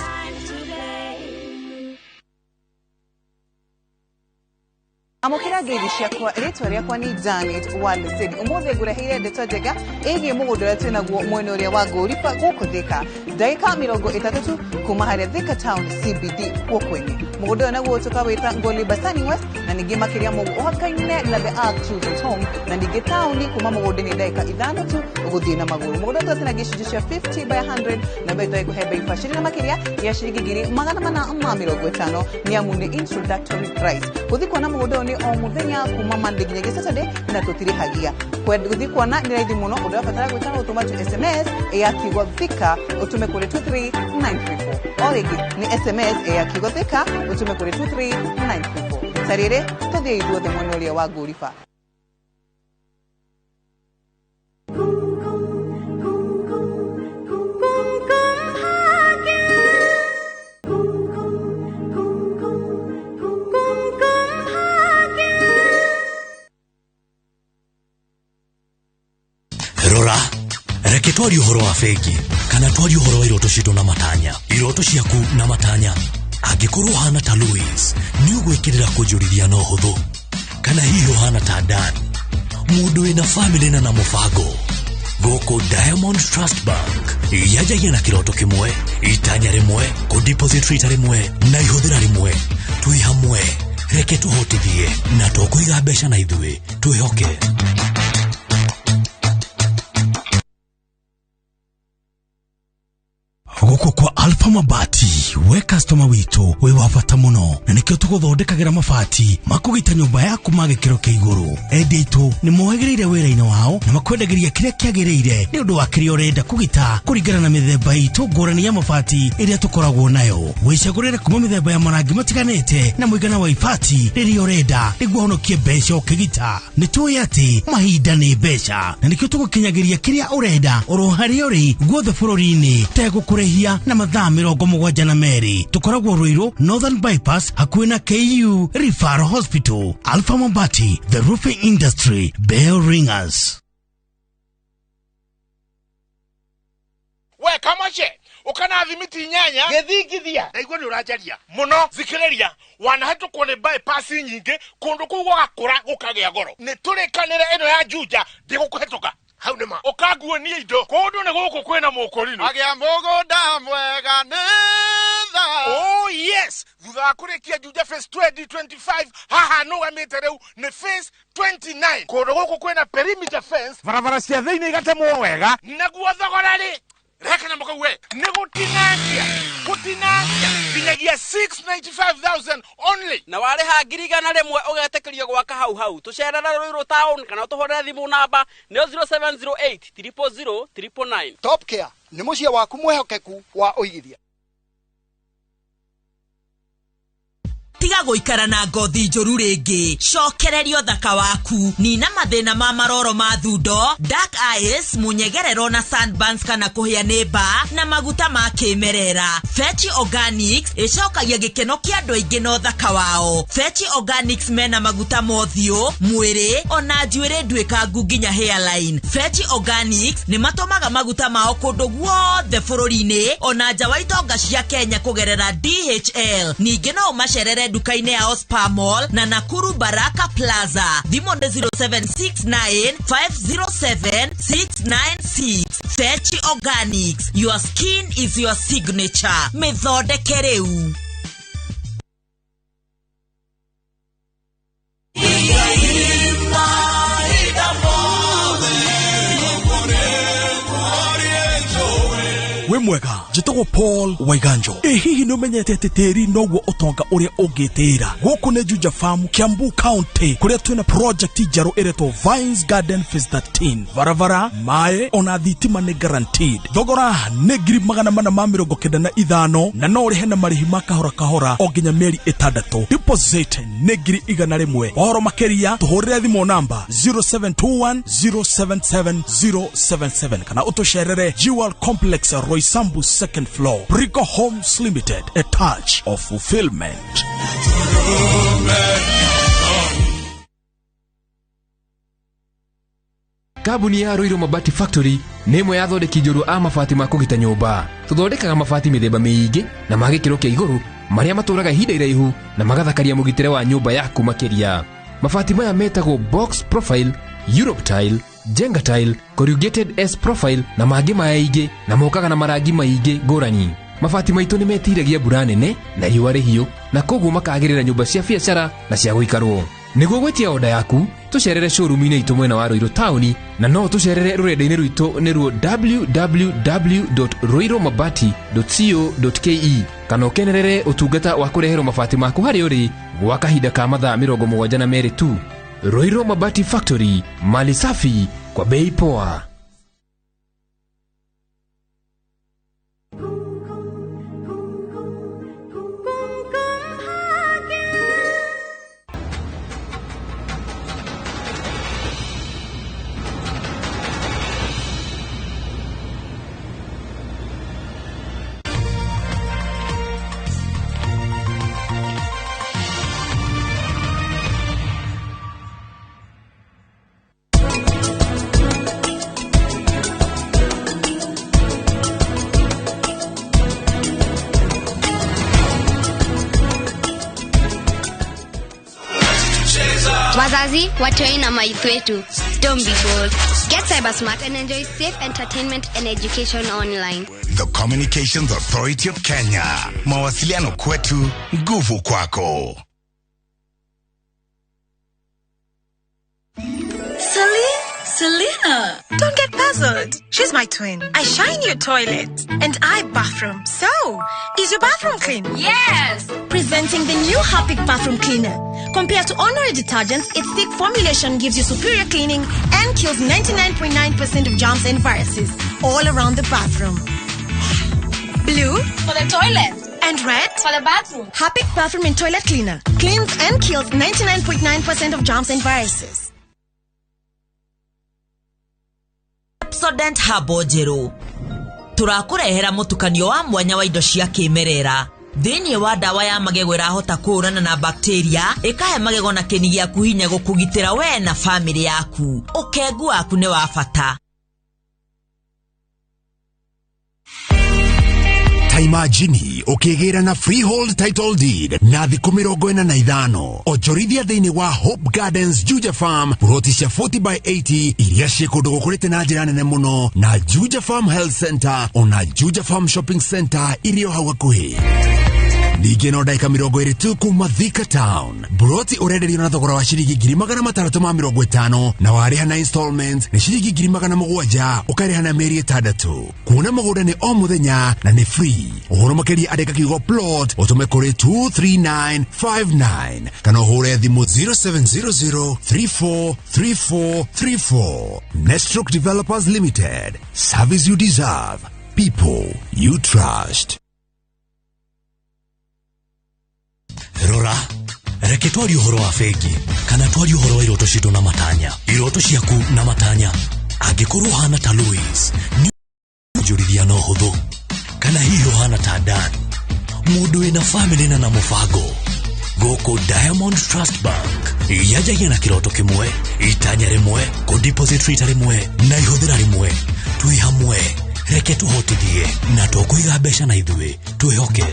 amukira ngeithi ciakwa ritwa riakwa ni Janet Waliseni umuthi ngureheire ndeto njega igie mugundo uria twinaguo mwena uria wa Ngũriba guku Thika ndagika 30 kuma haria Thika Town CBD guku-ini mugundo naguo tukawita Ngoli Basani West na ningi makiria mugu uhakaine na the Ark Children's Home na ningi town kuma mugundo ni ndagika 5 uguthii na maguru mugundo twina gicunjĩ cia 50 by 100 na beto ikuhe bei fashiri na makiria ya shiringi ngiri 450 ni amune introductory price kuthi kuona mugundo ni o muthenya kuma Monday nginya Saturday na tutirihagia kuthi kuona ni raithi muno undu wabatara gwikara utuma tu SMS yakigwa Thika utume kuri 23934 origi ni SMS yakigwa Thika utume kuri 23934 sarire tuthie ithuothe mwena uria wa Ngũriba. Rora, reke twari uhoro wa fegi kana twari uhoro wa iroto citu na matanya. Iroto ciaku na matanya angikorwo hana ta Louis ni ugwikirira kujuriria no huthu kana hihi hana ta Dan mundu wina family na mufango goko Diamond Trust Bank yajagia na kiroto kimwe itanya rimwe ku deposit rate rimwe na ihuthira rimwe twi hamwe reke tuhotithie na tukuiga mbeca na ithuĩ twihoke. Guko kwa Alpha Mabati we customer witu we wafata muno na nikio tuguthondekagira mabati makugita nyumba yaku magikiro kia iguru endi itu ni mohegereire wira-ini wao na makwendagiria kiria kiagiriire ni undu wa kiria urenda kugita kuringana na mithemba itu ngurani ya mabati iria tukoragwo nayo wicagurire kuma mithemba ya marangi matiganite na muigana wa ibati riria urenda niguo honokie mbeca ukigita ni tuĩ ati mahinda ni mbeca na nikio tugukinyagiria kiria urenda oro haria uri guothe bururi-ini tegukure na mathaa 72 tukoragwo Ruiru Northern Bypass hakuhĩ na KU Referral Hospital. Alpha Mabati, the roofing industry, bell ringers. We kamache ukana athimiti nyanya gethingithia naigua ni urajaria muno zikiriria wanahetu kuone bypass nyingi kundu kuu gukura gukagia goro ni turikanire ino ya Juja ndigukuhetuka hau nima ukaguo ni indo kundu ni guku kwina mukurino agia mugunda mwega nitha. Oh yes, thutha kurikia Juja Phase 2025 haha no amite reu ni Phase 29 kundu guku kwina perimeter fence barabara cia thiini igatemwo wega naguo thogorari reka na mukau we nigutinangia binyagia 695,000 only na wale hagiriga na rimwe ugetekerio gwaka hau tucerera Ruiru town kana tuhorera thimu namba ni 0708 000 999. Top Care ni mucia waku mwehokeku wa uigithia. Tiga guikara na ngothi njuru ringi cokererio thaka waku nina mathina ma maroro ma thundo dark eyes munyegerero na sunburns kana kuhia neba na maguta ma kimerera. Fetch Organics icokagia gikeno kia andu aingi no thaka wao. Fetch Organics mena maguta mothio mwiri ona njuire ndwika nginya hairline. Fetch Organics ni matomaga maguta mao kundu guothe bururi-ini ona nja wa itonga cia Kenya kugerera DHL. Ningi no macerere dukaine ya Ospa Mall na Nakuru Baraka Plaza. Thimo nde 0769507696. Fetch Organics, your skin is your signature. Methondeke reu. we mwega jitagwo Paul Waiganjo hihi no menyete ati tiri noguo utonga uria ungitira guku ne Juja Farm Kiambu County kuria twina project njeru iretwo Vines Garden Phase 13 varavara mae ona thitima ni guaranteed thogora ne ngiri 495 na no rihe na marihi makahora kahora o nginya mieri 6 deposit ne ngiri 100 ohoro makeria tuhurire thimo namba 0721077077 kana utusherere Jewel Complex Roysambu second floor Brico Homes Limited, a touch of fulfillment. Kabuni ya Ruiru Mabati Factory ni imwe ya thondeki njuru a mabati ma kugita nyumba. Tuthondekaga mabati mithemba miingi na magikiro kia iguru maria maturaga ihinda iraihu na magathakaria mugitire wa nyumba yaku makiria. Mabati maya metagwo box profile, Europe tile, Jenga tile, corrugated S profile na mangĩ maingĩ na mokaga na marangi maingĩ ngũrani. Mabati maitũ nĩ metiragia mbura nene na riũa rĩhiũ na koguo makagĩrĩra nyũmba cia biacara na cia gũikarwo. Nĩguo gwetia oda yaku, tũcerere showroom-inĩ itũ mwena wa Ruiru taũni na no tũcerere rũrenda-inĩ rwitũ nĩruo www.ruiromabati.co.ke kana ũkenerere ũtungata wa kũreherwo mabati maku harĩa ũrĩ gwa kahinda ka mathaa 72 tu. Ruiro Mabati Factory, mali safi kwa bei poa. Wazazi, watoi na maithu wetu. Don't be bold. Get cyber smart and enjoy safe entertainment and education online. The Communications Authority of Kenya. Mawasiliano kwetu, nguvu kwako. Selena, don't get puzzled. She's my twin. I shine your toilet and I bathroom. So, is your bathroom clean? Yes! Presenting the new Harpic bathroom cleaner. Compared to ordinary detergents, its thick formulation gives you superior cleaning and kills 99.9% of germs and viruses all around the bathroom. Blue for the toilet and red for the bathroom. Harpic bathroom and toilet cleaner cleans and kills 99.9% of germs and viruses. Pepsodent Habo Jero. Turakurehera mutukanio wa mwanya wa indo cia kimerera. Thĩinĩ wa dawa ya magego ĩrahota kũũrana na bacteria, ĩkahe magego na kĩni gĩaku hinya gũkũgitĩra we na family yaku. Ũkengu waku nĩ wa bata. Imagine ukigera na freehold title deed na thikũ 45 onjorithia thĩinĩ wa Hope Gardens Juja Farm ploti cia 40/80 iria ciĩ kũndũ gũkũrĩte na njĩra nene mũno na Juja Farm Health Center ona Juja Farm Shopping Center irio hau hakuhĩ. Ningĩ no ndagĩka 20 tu kuma Thika Town. Ploti ũrenderio na thogora wa ciringi 650 na warĩha na installments nĩ ciringi 700 ũkarĩha na mĩeri 6. Kuona mũgũnda nĩ o mũthenya na nĩ free. Ũhoro makĩria andĩka kiugo plot ũtũme kũrĩ 23959 kana ũhũre thimũ 0700343434. Nestroke Developers Limited. Service you deserve. People you trust. Rora, reke twari uhoro wa fegi kana twari uhoro wa iroto citũ na matanya. Iroto ciaku na matanya angĩkorwo hana ta Louis ni njũrithia no hũthũ kana hihi hana ta Dan mũndũ wĩna family na mũbango. Gũkũ Diamond Trust Bank yajagia na kĩroto kĩmwe, itanya rĩmwe, kũ deposit rita rĩmwe na ihũthĩra rĩmwe. Twĩ hamwe, reke tũhotithie na tũkũiga mbeca na ithuĩ twĩhoke.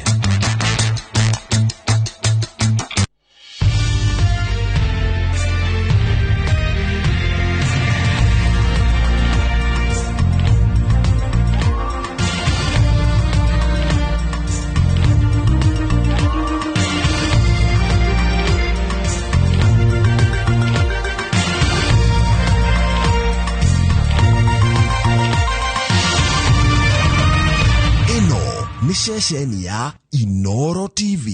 Ni ceceni ya iNooro TV.